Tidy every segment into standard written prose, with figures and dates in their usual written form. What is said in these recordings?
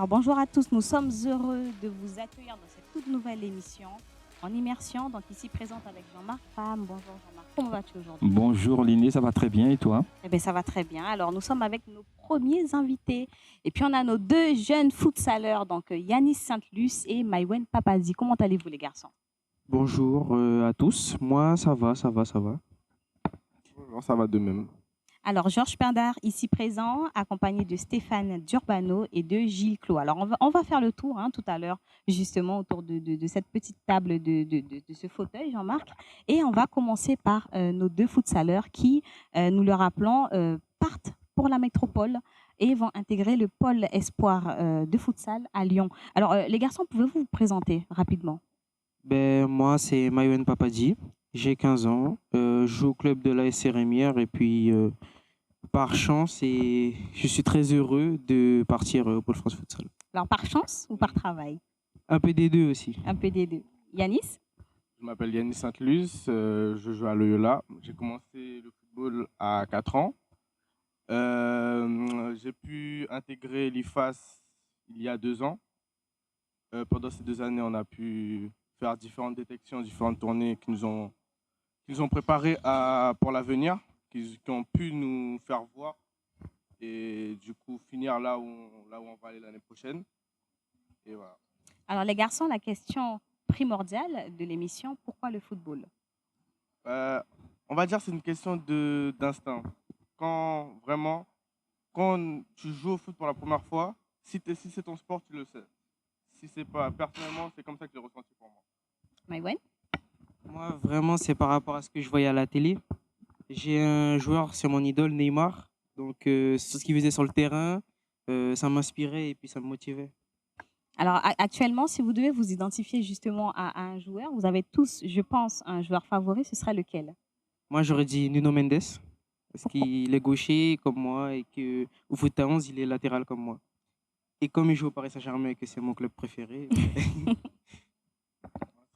Alors bonjour à tous, nous sommes heureux de vous accueillir dans cette toute nouvelle émission en immersion. Donc ici présente avec Jean-Marc Pham. Bonjour Jean-Marc, comment vas-tu aujourd'hui? Bonjour Liné, ça va très bien et toi? Eh bien ça va très bien. Alors nous sommes avec nos premiers invités et puis on a nos deux jeunes futsaleurs, donc Yanis Saint-Luce et Maïwen Papazi. Comment allez-vous les garçons? Bonjour à tous. Moi, ça va, ça va, ça va. Bonjour, ça va de même. Alors Georges Pindar ici présent, accompagné de Stéphane Durbano et de Gilles Clos. Alors on va faire le tour tout à l'heure justement autour de cette petite table de ce fauteuil Jean-Marc. Et on va commencer par nos deux futsaleurs qui, nous le rappelons, partent pour la métropole et vont intégrer le pôle espoir de futsal à Lyon. Alors les garçons, pouvez-vous vous présenter rapidement? Moi, c'est Mayouen Papadji. J'ai 15 ans. Je joue au club de l'AS Rémière et puis par chance, je suis très heureux de partir au Pôle France Futsal. Alors par chance ou par travail? Un peu des deux aussi. Un peu des deux. Yanis? Je m'appelle Yanis Saint-Luce, je joue à Loyola. J'ai commencé le football à 4 ans. J'ai pu intégrer l'IFAS il y a 2 ans. Pendant ces 2 années, on a pu faire différentes détections, différentes tournées qui nous ont préparés pour l'avenir, qui ont pu nous faire voir et du coup finir là où on va aller l'année prochaine. Et voilà. Alors les garçons, la question primordiale de l'émission, pourquoi le football? On va dire que c'est une question d'instinct. Quand tu joues au foot pour la première fois, si c'est ton sport, tu le sais. Si c'est pas, personnellement, c'est comme ça que je l'ai ressenti pour moi. Maïwen? Moi, vraiment, c'est par rapport à ce que je voyais à la télé. J'ai un joueur, c'est mon idole, Neymar. Donc, tout ce qu'il faisait sur le terrain, ça m'inspirait et puis ça me motivait. Alors actuellement, si vous devez vous identifier justement à un joueur, vous avez tous, je pense, un joueur favori, ce serait lequel? Moi, j'aurais dit Nuno Mendes, parce qu'il est gaucher comme moi et qu'au foot à 11, il est latéral comme moi. Et comme il joue au Paris Saint-Germain et que c'est mon club préféré.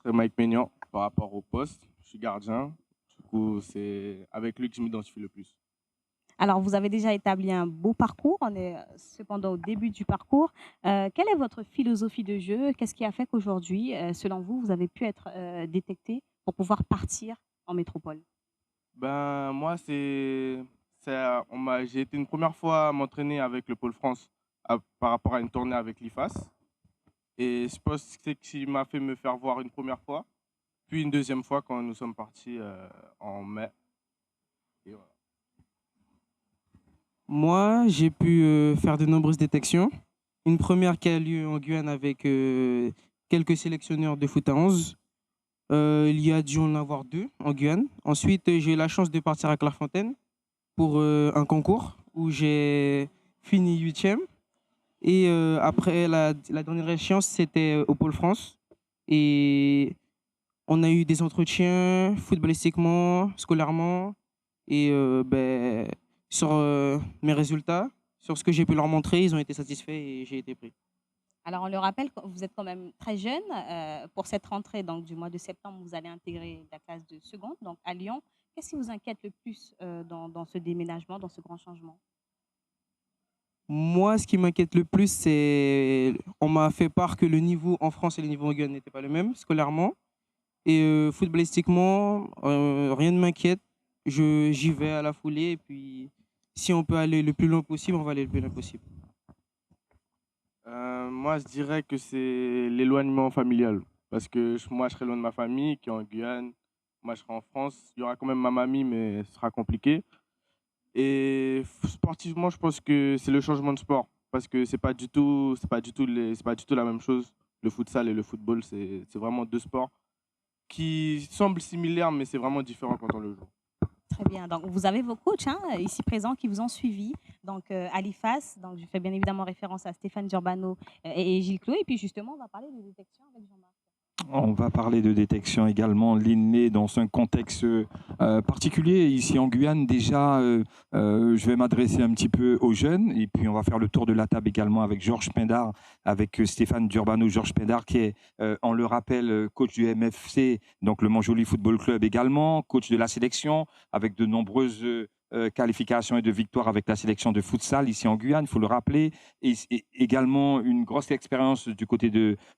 C'est Mike Maignan par rapport au poste. Je suis gardien. Du coup, c'est avec lui que je m'identifie le plus. Alors, vous avez déjà établi un beau parcours. On est cependant au début du parcours. Quelle est votre philosophie de jeu? Qu'est-ce qui a fait qu'aujourd'hui, selon vous, vous avez pu être détecté pour pouvoir partir en métropole? Moi, j'ai été une première fois m'entraîner avec le Pôle France par rapport à une tournée avec l'IFAS. Et je pense que c'est ce qui m'a fait me faire voir une première fois. Puis une deuxième fois quand nous sommes partis en mai. Et voilà. Moi, j'ai pu faire de nombreuses détections. Une première qui a lieu en Guyane avec quelques sélectionneurs de foot à 11. Il y a dû en avoir 2 en Guyane. Ensuite, j'ai eu la chance de partir à Clairefontaine pour un concours où j'ai fini 8e. Et après, la dernière échéance, c'était au Pôle France. Et on a eu des entretiens footballistiquement, scolairement. Et sur mes résultats, sur ce que j'ai pu leur montrer, ils ont été satisfaits et j'ai été pris. Alors, on le rappelle, vous êtes quand même très jeune. Pour cette rentrée donc, du mois de septembre, vous allez intégrer la classe de seconde, donc à Lyon. Qu'est-ce qui vous inquiète le plus dans ce déménagement, dans ce grand changement? Moi, ce qui m'inquiète le plus, c'est on m'a fait part que le niveau en France et le niveau en Guyane n'étaient pas le même, scolairement. Et footballistiquement, rien ne m'inquiète. J'y vais à la foulée. Et puis, si on peut aller le plus loin possible, on va aller le plus loin possible. Moi, je dirais que c'est l'éloignement familial. Parce que moi, je serai loin de ma famille qui est en Guyane. Moi, je serai en France. Il y aura quand même ma mamie, mais ce sera compliqué. Et sportivement, je pense que c'est le changement de sport. Parce que c'est pas du tout la même chose. Le futsal et le football, c'est vraiment 2 sports qui semblent similaires, mais c'est vraiment différent quand on le joue. Très bien. Donc, vous avez vos coachs ici présents qui vous ont suivi. Donc, à l'IFAS, donc je fais bien évidemment référence à Stéphane Durbano et Gilles Clos. Et puis, justement, on va parler de détection avec Jean-Marc. On va parler de détection également, l'inné dans un contexte particulier. Ici en Guyane, déjà, je vais m'adresser un petit peu aux jeunes et puis on va faire le tour de la table également avec Georges Pindar, avec Stéphane Durbano. Georges Pindar qui est, on le rappelle, coach du MFC, donc le Montjoly Football Club également, coach de la sélection avec de nombreuses qualifications et de victoires avec la sélection de futsal ici en Guyane, il faut le rappeler. Et également une grosse expérience du côté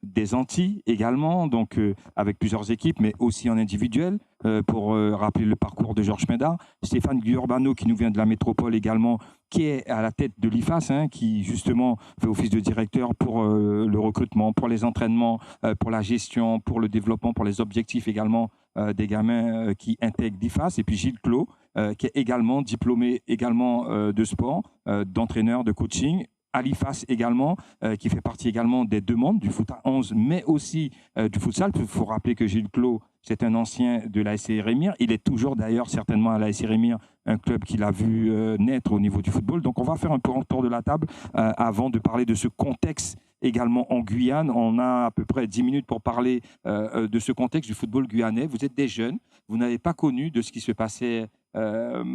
des Antilles également, donc avec plusieurs équipes, mais aussi en individuel. Pour rappeler le parcours de Georges Médard. Stéphane Durbano, qui nous vient de la métropole également, qui est à la tête de l'IFAS, qui justement fait office de directeur pour le recrutement, pour les entraînements, pour la gestion, pour le développement, pour les objectifs également des gamins qui intègrent l'IFAS. Et puis Gilles Clos, qui est également diplômé également de sport, d'entraîneur, de coaching, à l'IFAS également, qui fait partie également des demandes du foot à 11, mais aussi du futsal. Il faut rappeler que Gilles Clos, c'est un ancien de l'ASC Rémire. Il est toujours d'ailleurs certainement à l'ASC Rémire, un club qu'il a vu naître au niveau du football. Donc on va faire un peu un tour de la table avant de parler de ce contexte également en Guyane. On a à peu près 10 minutes pour parler de ce contexte du football guyanais. Vous êtes des jeunes, vous n'avez pas connu de ce qui se passait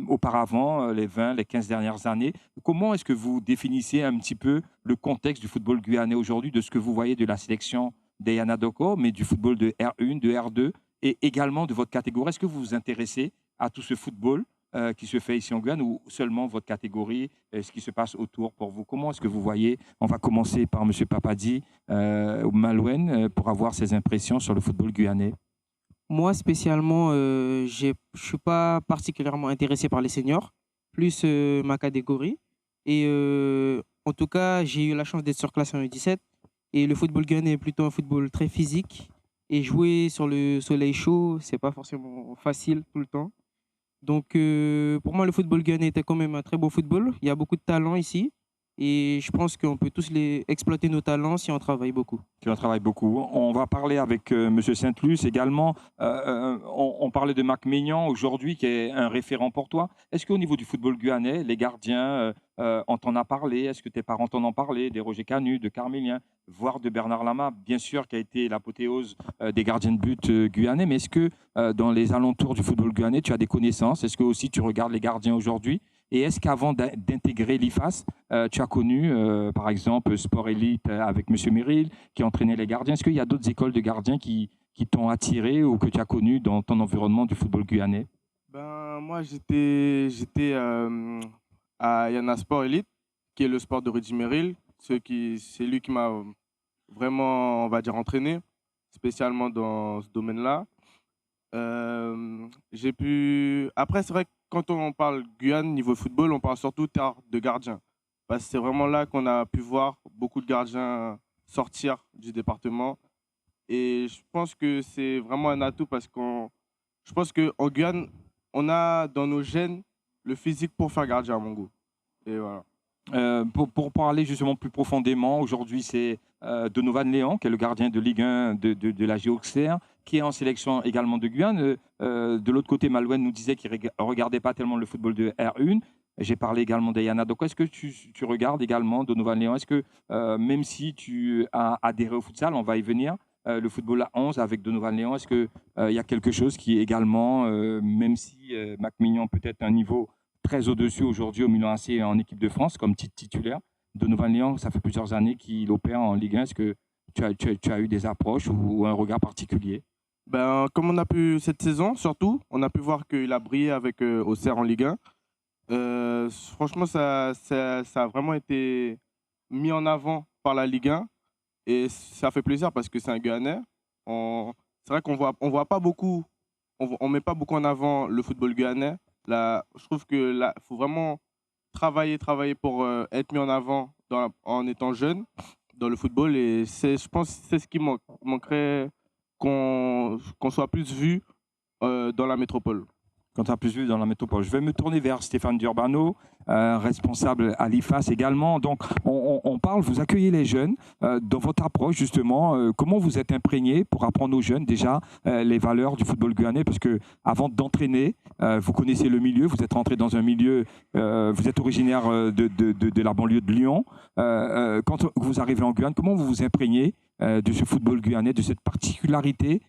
auparavant, les 20, les 15 dernières années. Comment est-ce que vous définissez un petit peu le contexte du football guyanais aujourd'hui, de ce que vous voyez de la sélection des Yanadoko, mais du football de R1, de R2 et également de votre catégorie? Est-ce que vous vous intéressez à tout ce football qui se fait ici en Guyane ou seulement votre catégorie, ce qui se passe autour pour vous? Comment est-ce que vous voyez? On va commencer par M. Papadi Malouane pour avoir ses impressions sur le football guyanais. Moi, spécialement, je ne suis pas particulièrement intéressé par les seniors, plus ma catégorie. Et en tout cas, j'ai eu la chance d'être sur classe en U17. Et le football guyanais est plutôt un football très physique. Et jouer sur le soleil chaud, c'est pas forcément facile tout le temps. Donc, pour moi, le football guyanais était quand même un très beau football. Il y a beaucoup de talents ici. Et je pense qu'on peut tous exploiter nos talents si on travaille beaucoup. Si on travaille beaucoup. On va parler avec M. Saint-Luce également. On parlait de Mac Maignan aujourd'hui, qui est un référent pour toi. Est-ce qu'au niveau du football guyanais, les gardiens, on t'en a parlé? Est-ce que tes parents t'en ont parlé? Des Roger Canu, de Carmélien, voire de Bernard Lama, bien sûr, qui a été l'apothéose des gardiens de but guyanais. Mais est-ce que dans les alentours du football guyanais, tu as des connaissances? Est-ce que aussi tu regardes les gardiens aujourd'hui? Et est-ce qu'avant d'intégrer l'IFAS, tu as connu, par exemple, Sport Elite avec M. Merrill, qui entraînait les gardiens? Est-ce qu'il y a d'autres écoles de gardiens qui t'ont attiré ou que tu as connu dans ton environnement du football guyanais? Moi, j'étais à Yana Sport Elite, qui est le sport de Rudy Merrill. C'est lui qui m'a vraiment, on va dire, entraîné, spécialement dans ce domaine-là. Après, c'est vrai que quand on parle Guyane, niveau football, on parle surtout de gardiens. Parce que c'est vraiment là qu'on a pu voir beaucoup de gardiens sortir du département. Et je pense que c'est vraiment un atout parce je pense qu'en Guyane, on a dans nos gènes le physique pour faire gardien à mon goût. Et voilà. Pour parler justement plus profondément, aujourd'hui c'est Donovan Léon, qui est le gardien de Ligue 1 de la GOXR, qui est en sélection également de Guyane. De l'autre côté, Malouane nous disait qu'il ne regardait pas tellement le football de R1. J'ai parlé également d'Ayana. Donc, est-ce que tu regardes également Donovan Léon? Est-ce que même si tu as adhéré au futsal, on va y venir, le football à 11 avec Donovan Léon, est-ce qu'il y a quelque chose qui est également, même si Mac Mignon peut-être un niveau très au-dessus aujourd'hui au Milan AC en équipe de France comme titulaire, Donovan Léon, ça fait plusieurs années qu'il opère en Ligue 1. Est-ce que tu as eu des approches ou un regard particulier? Comme on a pu cette saison, surtout, on a pu voir qu'il a brillé avec Auxerre en Ligue 1. Franchement, ça a vraiment été mis en avant par la Ligue 1 et ça fait plaisir parce que c'est un Guyanais. C'est vrai qu'on voit pas beaucoup, on met pas beaucoup en avant le football guyanais. Là, je trouve que là, faut vraiment travailler pour être mis en avant en étant jeune dans le football et je pense que c'est ce qui manquerait qu'on soit plus vu dans la métropole. Quand tu as plus vu dans la métropole. Je vais me tourner vers Stéphane Durbano, responsable à l'IFAS également. Donc, on parle, vous accueillez les jeunes dans votre approche, justement. Comment vous êtes imprégné pour apprendre aux jeunes déjà les valeurs du football guyanais? Parce que avant d'entraîner, vous connaissez le milieu, vous êtes rentré dans un milieu, vous êtes originaire de la banlieue de Lyon. Quand vous arrivez en Guyane, comment vous vous imprégnez de ce football guyanais, de cette particularité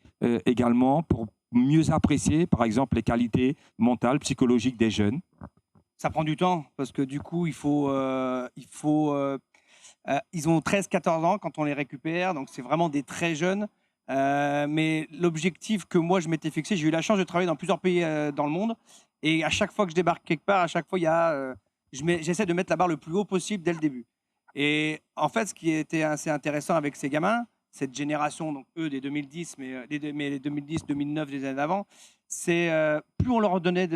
également pour mieux apprécier, par exemple, les qualités mentales, psychologiques des jeunes? Ça prend du temps parce que du coup, ils ont 13-14 ans quand on les récupère, donc c'est vraiment des très jeunes. Mais l'objectif que moi je m'étais fixé, j'ai eu la chance de travailler dans plusieurs pays dans le monde Et à chaque fois que je débarque quelque part, à chaque fois, j'essaie de mettre la barre le plus haut possible dès le début. Et en fait, ce qui était assez intéressant avec ces gamins, cette génération, donc eux des 2010, mais les 2010, 2009, des années d'avant, c'est plus on leur donnait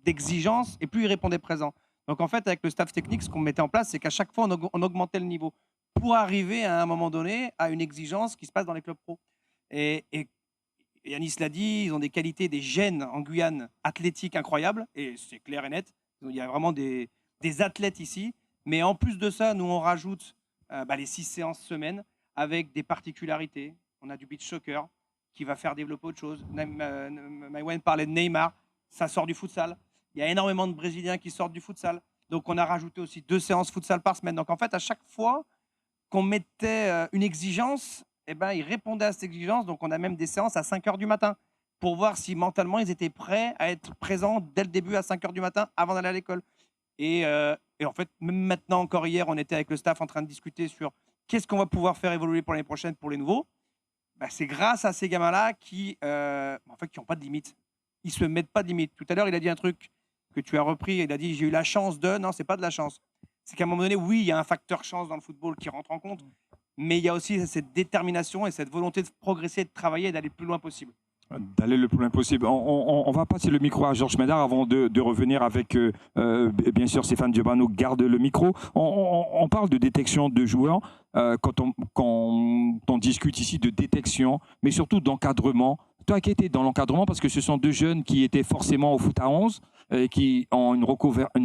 d'exigences et plus ils répondaient présent. Donc en fait, avec le staff technique, ce qu'on mettait en place, c'est qu'à chaque fois, on augmentait le niveau pour arriver à un moment donné à une exigence qui se passe dans les clubs pro. Et Yanis l'a dit, ils ont des qualités, des gènes en Guyane athlétiques incroyables, et c'est clair et net. Il y a vraiment des athlètes ici. Mais en plus de ça, nous, on rajoute les 6 séances semaine avec des particularités. On a du beach soccer qui va faire développer autre chose. Maïwen parlait de Neymar, ça sort du futsal. Il y a énormément de Brésiliens qui sortent du futsal. Donc, on a rajouté aussi 2 séances futsal par semaine. Donc, en fait, à chaque fois qu'on mettait une exigence, eh ben, ils répondaient à cette exigence. Donc, on a même des séances à 5 h du matin pour voir si mentalement, ils étaient prêts à être présents dès le début à 5 h du matin avant d'aller à l'école. Et en fait, même maintenant, encore hier, on était avec le staff en train de discuter sur qu'est-ce qu'on va pouvoir faire évoluer pour l'année prochaine pour les nouveaux. C'est grâce à ces gamins-là qui n'ont pas de limite. Ils ne se mettent pas de limite. Tout à l'heure, il a dit un truc que tu as repris. Il a dit « j'ai eu la chance de… » Non, ce n'est pas de la chance. C'est qu'à un moment donné, oui, il y a un facteur chance dans le football qui rentre en compte, mais il y a aussi cette détermination et cette volonté de progresser, de travailler et d'aller le plus loin possible. D'aller le plus loin possible. On va passer le micro à Georges Médard avant de revenir avec, bien sûr, Stéphane Diobano garde le micro. On parle de détection de joueurs quand on discute ici de détection, mais surtout d'encadrement. Toi qui étais dans l'encadrement, parce que ce sont 2 jeunes qui étaient forcément au foot à 11, qui ont une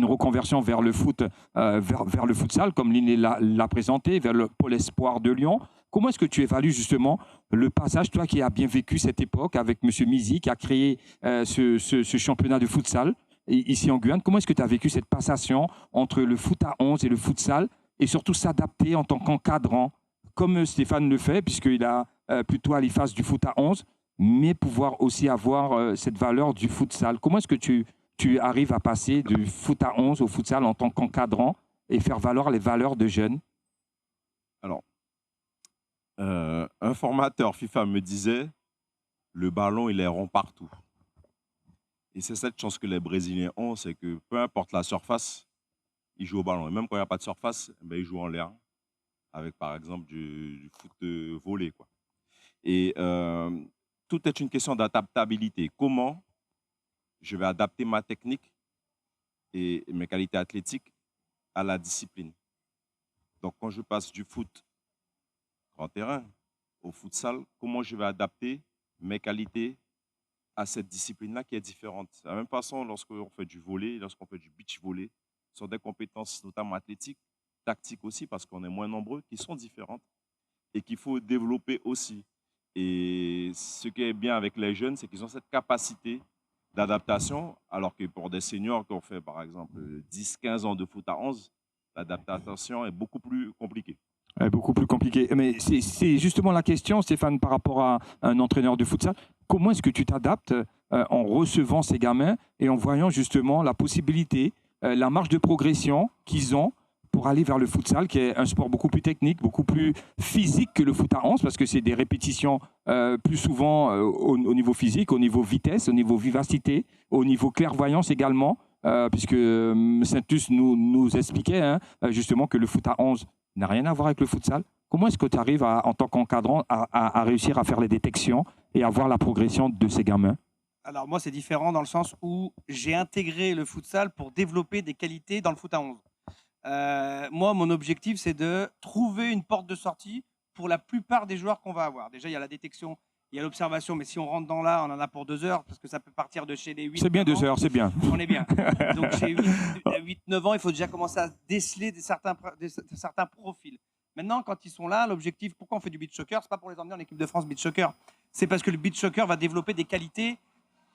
reconversion vers le foot, vers le futsal, comme Liné l'a présenté, vers le Pôle Espoir de Lyon. Comment est-ce que tu évalues justement le passage, toi qui as bien vécu cette époque avec M. Mizi, qui a créé ce championnat de futsal ici en Guyane? Comment est-ce que tu as vécu cette passation entre le foot à 11 et le futsal, et surtout s'adapter en tant qu'encadrant, comme Stéphane le fait, puisqu'il a plutôt à l'IFAS du foot à 11, mais pouvoir aussi avoir cette valeur du futsal? Comment est-ce que tu arrives à passer du foot à 11 au futsal en tant qu'encadrant et faire valoir les valeurs de jeunes? Alors, un formateur FIFA me disait le ballon, il est rond partout. Et c'est cette chance que les Brésiliens ont, c'est que peu importe la surface, ils jouent au ballon. Et même quand il n'y a pas de surface, ils jouent en l'air, avec par exemple du foot volé, quoi. Et tout est une question d'adaptabilité. Comment je vais adapter ma technique et mes qualités athlétiques à la discipline? Donc, quand je passe du foot grand terrain au futsal, comment je vais adapter mes qualités à cette discipline-là qui est différente? De la même façon, lorsqu'on fait du volley, lorsqu'on fait du beach volley, ce sont des compétences notamment athlétiques, tactiques aussi, parce qu'on est moins nombreux, qui sont différentes et qu'il faut développer aussi. Et ce qui est bien avec les jeunes, c'est qu'ils ont cette capacité d'adaptation, alors que pour des seniors qui ont fait par exemple 10-15 ans de foot à 11, l'adaptation est beaucoup plus compliquée. Beaucoup plus compliqué. Mais c'est justement la question, Stéphane, par rapport à un entraîneur de futsal. Comment est-ce que tu t'adaptes en recevant ces gamins et en voyant justement la possibilité, la marge de progression qu'ils ont pour aller vers le futsal, qui est un sport beaucoup plus technique, beaucoup plus physique que le foot à 11, parce que c'est des répétitions plus souvent au niveau physique, au niveau vitesse, au niveau vivacité, au niveau clairvoyance également, puisque Saint-Luc nous expliquait justement que le foot à 11 n'a rien à voir avec le futsal. Comment est-ce que tu arrives, en tant qu'encadrant, à réussir à faire les détections et à voir la progression de ces gamins? Alors moi, c'est différent dans le sens où j'ai intégré le futsal pour développer des qualités dans le foot à 11. Moi, mon objectif, c'est de trouver une porte de sortie pour la plupart des joueurs qu'on va avoir. Déjà, il y a la détection, il y a l'observation, mais si on rentre dans là, on en a pour 2 heures, parce que ça peut partir de chez les 8. C'est bien 2 heures, c'est bien. On est bien. Donc, chez 8-9 ans, il faut déjà commencer à déceler certains profils. Maintenant, quand ils sont là, l'objectif, pourquoi on fait du beach soccer? Ce n'est pas pour les emmener en équipe de France beach soccer. C'est parce que le beach soccer va développer des qualités.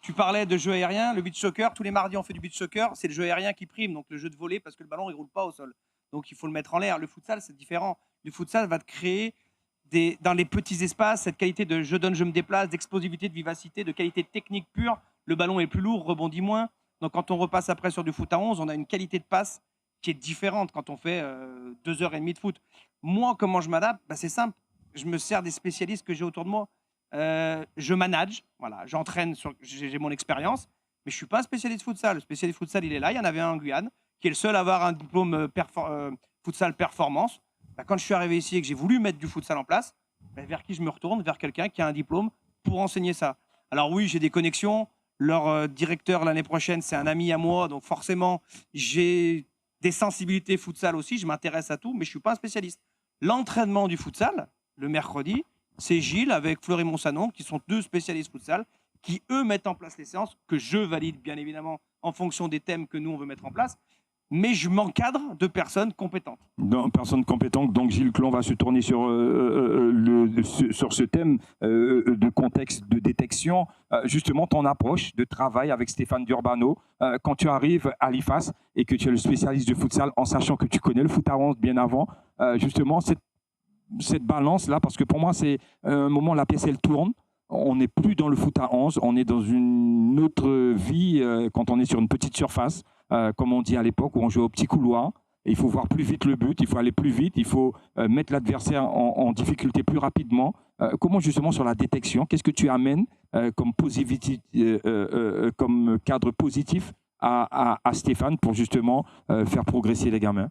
Tu parlais de jeu aérien, le beach soccer, tous les mardis on fait du beach soccer, c'est le jeu aérien qui prime, donc le jeu de volley, parce que le ballon il roule pas au sol. Donc il faut le mettre en l'air. Le futsal, c'est différent. Le futsal va te créer dans les petits espaces cette qualité de je donne, je me déplace, d'explosivité, de vivacité, de qualité technique pure. Le ballon est plus lourd, rebondit moins. Donc quand on repasse après sur du foot à 11, on a une qualité de passe qui est différente quand on fait 2h30 de foot. Moi, comment je m'adapte? C'est simple. Je me sers des spécialistes que j'ai autour de moi. Je manage, voilà, j'entraîne, j'ai mon expérience, Mais je ne suis pas un spécialiste futsal. Le spécialiste futsal, il est là. Il y en avait un en Guyane, qui est le seul à avoir un diplôme futsal performance. Bah, quand je suis arrivé ici et que j'ai voulu mettre du futsal en place, bah, vers qui je me retourne? Vers quelqu'un qui a un diplôme pour enseigner ça. Alors oui, j'ai des connexions. Leur directeur l'année prochaine, c'est un ami à moi. Donc forcément, j'ai des sensibilités futsal aussi. Je m'intéresse à tout, mais je ne suis pas un spécialiste. L'entraînement du futsal, le mercredi, c'est Gilles avec Fleury Monsanon, qui sont 2 spécialistes futsal, qui, eux, mettent en place les séances, que je valide, bien évidemment, en fonction des thèmes que nous, on veut mettre en place. Mais je m'encadre de personnes compétentes. Personnes compétentes, donc Gilles Clon va se tourner sur ce thème de contexte de détection. Justement, ton approche de travail avec Stéphane Durbano, quand tu arrives à l'IFAS et que tu es le spécialiste du futsal, en sachant que tu connais le foot à 11 bien avant, justement, cette balance-là, parce que pour moi, c'est un moment où la pièce, elle tourne. On n'est plus dans le foot à 11, on est dans une autre vie quand on est sur une petite surface, comme on dit à l'époque, où on joue au petit couloir. Et il faut voir plus vite le but, il faut aller plus vite, il faut mettre l'adversaire en difficulté plus rapidement. Comment justement sur la détection, qu'est-ce que tu amènes comme cadre positif à Stéphane pour justement faire progresser les gamins?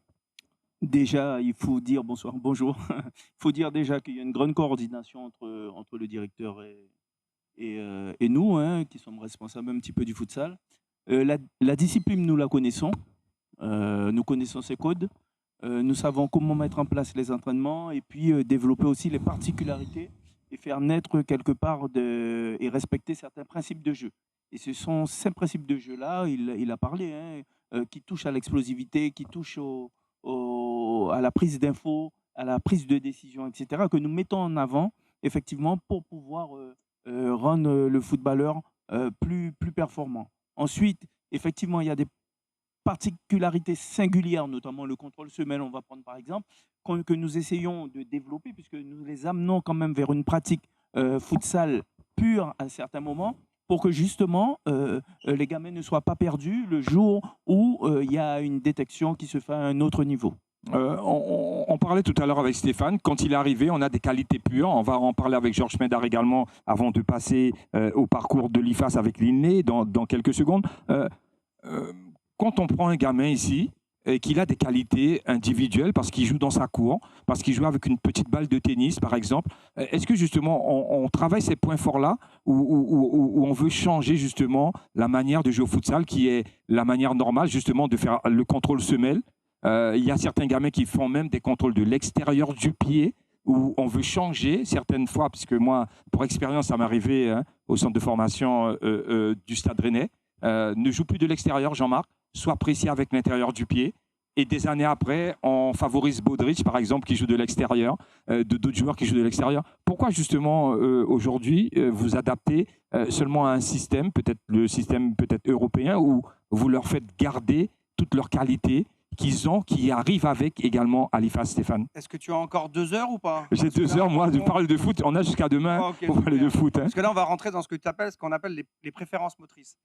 Déjà, il faut dire bonjour. Il faut dire déjà qu'il y a une grande coordination entre le directeur et nous, hein, qui sommes responsables un petit peu du futsal. La discipline, nous la connaissons. Nous connaissons ses codes. Nous savons comment mettre en place les entraînements et puis développer aussi les particularités et faire naître quelque part et respecter certains principes de jeu. Et ce sont ces principes de jeu-là, il a parlé, hein, qui touchent à l'explosivité, qui touchent à la prise d'infos, à la prise de décision, etc., que nous mettons en avant, effectivement, pour pouvoir rendre le footballeur plus performant. Ensuite, effectivement, il y a des particularités singulières, notamment le contrôle semelle, on va prendre par exemple, que nous essayons de développer, puisque nous les amenons quand même vers une pratique futsal pure à certains moments, pour que justement les gamins ne soient pas perdus le jour où il y a une détection qui se fait à un autre niveau. On parlait tout à l'heure avec Stéphane, quand il est arrivé, on a des qualités pures. On va en parler avec Georges Médard également avant de passer au parcours de l'IFAS avec l'INE dans quelques secondes. Quand on prend un gamin ici, et qu'il a des qualités individuelles parce qu'il joue dans sa cour, parce qu'il joue avec une petite balle de tennis, par exemple. Est-ce que justement, on travaille ces points forts-là où on veut changer justement la manière de jouer au futsal, qui est la manière normale justement de faire le contrôle semelle? Il y a certains gamins qui font même des contrôles de l'extérieur du pied, où on veut changer certaines fois, parce que moi, pour expérience, ça m'est arrivé au centre de formation du Stade Rennais. Ne joue plus de l'extérieur, Jean-Marc, soit précis avec l'intérieur du pied. Et des années après, on favorise Baudrich, par exemple, qui joue de l'extérieur, d'autres joueurs qui jouent de l'extérieur. Pourquoi justement, aujourd'hui, vous adaptez seulement à un système, peut-être le système peut-être européen, où vous leur faites garder toutes leurs qualités qu'ils ont, qui arrivent avec également à l'IFAS, Stéphane? Est-ce que tu as encore 2 heures ou pas? J'ai 2 heures, moi, de parler de foot. On a jusqu'à demain pour parler de foot. Hein. Parce que là, on va rentrer dans ce qu'on appelle les préférences motrices.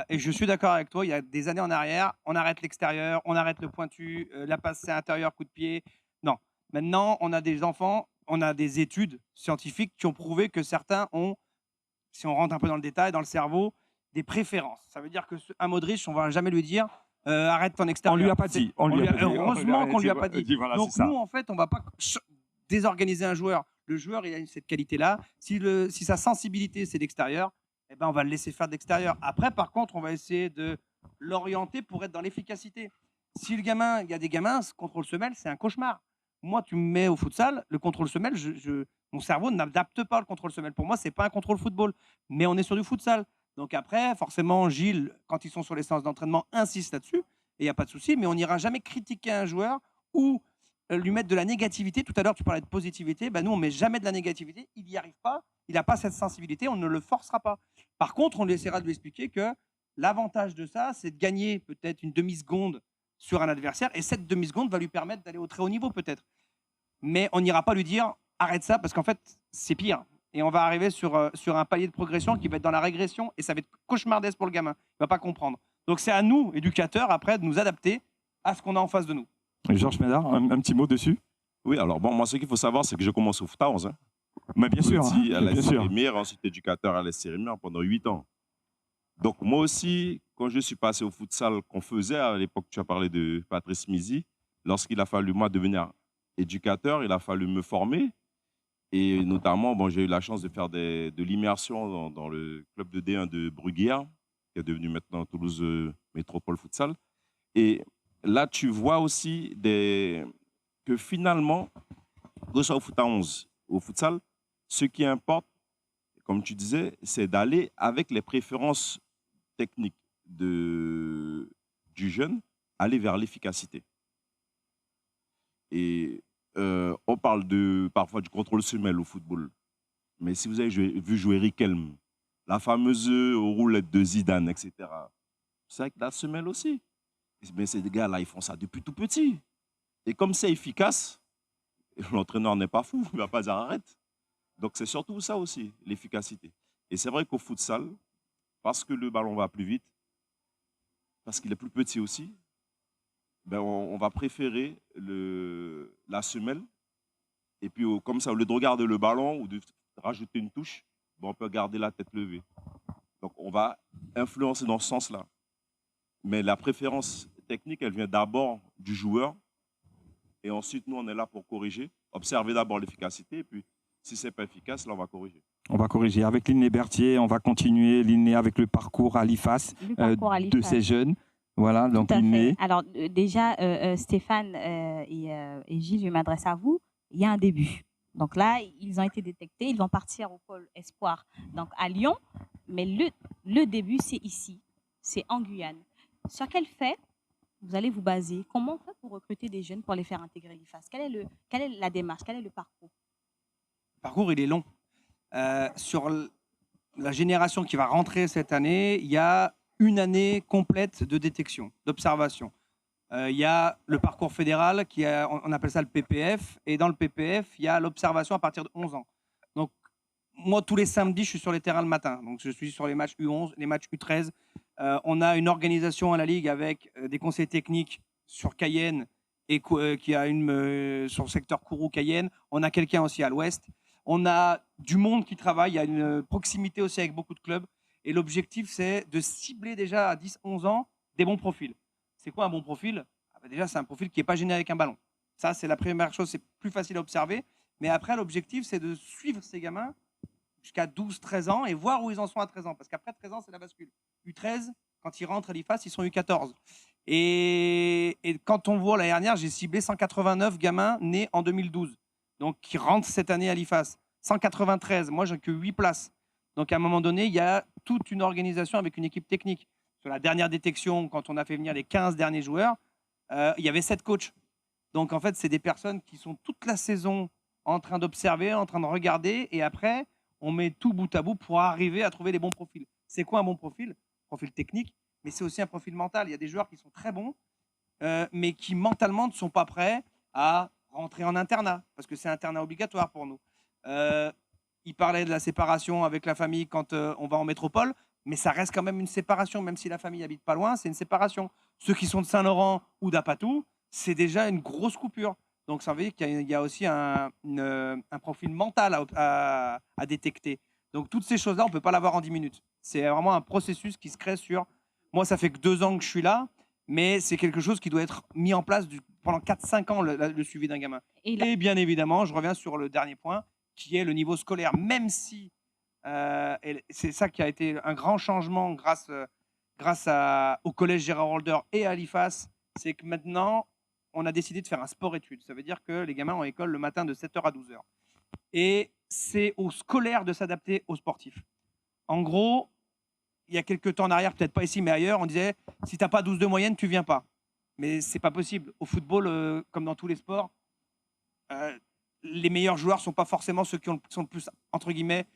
Et je suis d'accord avec toi, il y a des années en arrière, on arrête l'extérieur, on arrête le pointu, la passe c'est intérieur, coup de pied. Non. Maintenant, on a des enfants, on a des études scientifiques qui ont prouvé que certains ont, si on rentre un peu dans le détail, dans le cerveau, des préférences. Ça veut dire qu'un Modric, on ne va jamais lui dire arrête ton extérieur. On ne lui a pas dit. Heureusement qu'on ne lui a pas dit. Voilà, donc nous, en fait, on ne va pas désorganiser un joueur. Le joueur, il a cette qualité-là. Si sa sensibilité, c'est l'extérieur, eh ben, on va le laisser faire d'extérieur. Après, par contre, on va essayer de l'orienter pour être dans l'efficacité. Si le gamin, il y a des gamins, ce contrôle semelle, c'est un cauchemar. Moi, tu me mets au futsal, le contrôle semelle, mon cerveau n'adapte pas le contrôle semelle. Pour moi, ce n'est pas un contrôle football, mais on est sur du futsal. Donc après, forcément, Gilles, quand ils sont sur les séances d'entraînement, insiste là-dessus, et il n'y a pas de souci, mais on n'ira jamais critiquer un joueur ou lui mettre de la négativité. Tout à l'heure, tu parlais de positivité. Ben, nous, on ne met jamais de la négativité. Il n'y arrive pas. Il n'a pas cette sensibilité. On ne le forcera pas. Par contre, on essaiera de lui expliquer que l'avantage de ça, c'est de gagner peut-être une demi-seconde sur un adversaire. Et cette demi-seconde va lui permettre d'aller au très haut niveau, peut-être. Mais on n'ira pas lui dire arrête ça, parce qu'en fait, c'est pire. Et on va arriver sur un palier de progression qui va être dans la régression. Et ça va être cauchemardesque pour le gamin. Il ne va pas comprendre. Donc, c'est à nous, éducateurs, après, de nous adapter à ce qu'on a en face de nous. Georges Médard, un petit mot dessus? Oui, alors bon, moi, ce qu'il faut savoir, c'est que je commence au foot à 11. Hein. Mais bien sûr. Petit, à la bien sûr. Sérémire, ensuite éducateur à la Sérémire pendant 8 ans. Donc moi aussi, quand je suis passé au futsal qu'on faisait, à l'époque tu as parlé de Patrice Mizy, lorsqu'il a fallu moi devenir éducateur, il a fallu me former. Et notamment, bon, j'ai eu la chance de faire de l'immersion dans le club de D1 de Bruguière, qui est devenu maintenant Toulouse Métropole Futsal. Et là, tu vois aussi que finalement, que ce soit au foot à 11 ou au futsal, ce qui importe, comme tu disais, c'est d'aller avec les préférences techniques du jeune, aller vers l'efficacité. Et on parle parfois du contrôle semelle au football. Mais si vous avez vu jouer Riquelme, la fameuse roulette de Zidane, etc., c'est avec la semelle aussi. Mais ces gars-là, ils font ça depuis tout petit. Et comme c'est efficace, l'entraîneur n'est pas fou, il ne va pas dire arrête. Donc c'est surtout ça aussi, l'efficacité. Et c'est vrai qu'au futsal, parce que le ballon va plus vite, parce qu'il est plus petit aussi, ben on va préférer la semelle. Et puis comme ça, au lieu de regarder le ballon ou de rajouter une touche, ben, on peut garder la tête levée. Donc on va influencer dans ce sens-là. Mais la préférence technique, elle vient d'abord du joueur. Et ensuite, nous, on est là pour corriger. Observer d'abord l'efficacité. Et puis, si ce n'est pas efficace, là, on va corriger. On va corriger. Avec Linné Berthier, on va continuer, Linné, avec le parcours à l'IFAS de ces jeunes. Voilà, donc Linné. Alors, déjà, Stéphane et Gilles, je m'adresse à vous. Il y a un début. Donc là, ils ont été détectés. Ils vont partir au pôle Espoir, donc à Lyon. Mais le début, c'est ici. C'est en Guyane. Sur quel fait vous allez vous baser? Comment on fait pour recruter des jeunes pour les faire intégrer l'IFAS? Quelle est la démarche? Quel est le parcours? Le parcours, il est long. Sur la génération qui va rentrer cette année, il y a une année complète de détection, d'observation. Il y a le parcours fédéral, on appelle ça le PPF, et dans le PPF, il y a l'observation à partir de 11 ans. Donc, moi, tous les samedis, je suis sur les terrains le matin. Donc, je suis sur les matchs U11, les matchs U13. On a une organisation à la Ligue avec des conseillers techniques sur Cayenne et qui a sur le secteur Kourou-Cayenne. On a quelqu'un aussi à l'ouest. On a du monde qui travaille. Il y a une proximité aussi avec beaucoup de clubs. Et l'objectif, c'est de cibler déjà à 10-11 ans des bons profils. C'est quoi un bon profil? Déjà, c'est un profil qui n'est pas gêné avec un ballon. Ça, c'est la première chose. C'est plus facile à observer. Mais après, l'objectif, c'est de suivre ces gamins jusqu'à 12-13 ans et voir où ils en sont à 13 ans. Parce qu'après 13 ans, c'est la bascule. U13, quand ils rentrent à l'IFAS, ils sont U14. Et quand on voit l'année dernière, j'ai ciblé 189 gamins nés en 2012. Donc, qui rentrent cette année à l'IFAS. 193, moi, j'ai que 8 places. Donc, à un moment donné, il y a toute une organisation avec une équipe technique. Sur la dernière détection, quand on a fait venir les 15 derniers joueurs, il y avait 7 coachs. Donc, en fait, c'est des personnes qui sont toute la saison en train d'observer, en train de regarder. Et après, on met tout bout à bout pour arriver à trouver les bons profils. C'est quoi un bon profil? Profil technique, mais c'est aussi un profil mental. Il y a des joueurs qui sont très bons, mais qui mentalement ne sont pas prêts à rentrer en internat, parce que c'est un internat obligatoire pour nous. Il parlait de la séparation avec la famille quand on va en métropole, mais ça reste quand même une séparation, même si la famille habite pas loin, c'est une séparation. Ceux qui sont de Saint-Laurent ou d'Apatou, c'est déjà une grosse coupure. Donc ça veut dire qu'il y a aussi un profil mental à détecter. Donc toutes ces choses-là, on ne peut pas l'avoir en 10 minutes. C'est vraiment un processus qui se crée sur... Moi, ça fait que 2 ans que je suis là, mais c'est quelque chose qui doit être mis en place pendant 4-5 ans, le suivi d'un gamin. Et bien évidemment, je reviens sur le dernier point, qui est le niveau scolaire. Même si c'est ça qui a été un grand changement grâce au collège Gérard Holder et à l'IFAS, c'est que maintenant, on a décidé de faire un sport-études. Ça veut dire que les gamins ont école le matin de 7h à 12h. Et c'est aux scolaires de s'adapter aux sportifs. En gros, il y a quelques temps en arrière, peut-être pas ici, mais ailleurs, on disait si tu n'as pas 12 de moyenne, tu ne viens pas. Mais ce n'est pas possible. Au football, comme dans tous les sports, les meilleurs joueurs ne sont pas forcément ceux qui sont le plus, entre guillemets,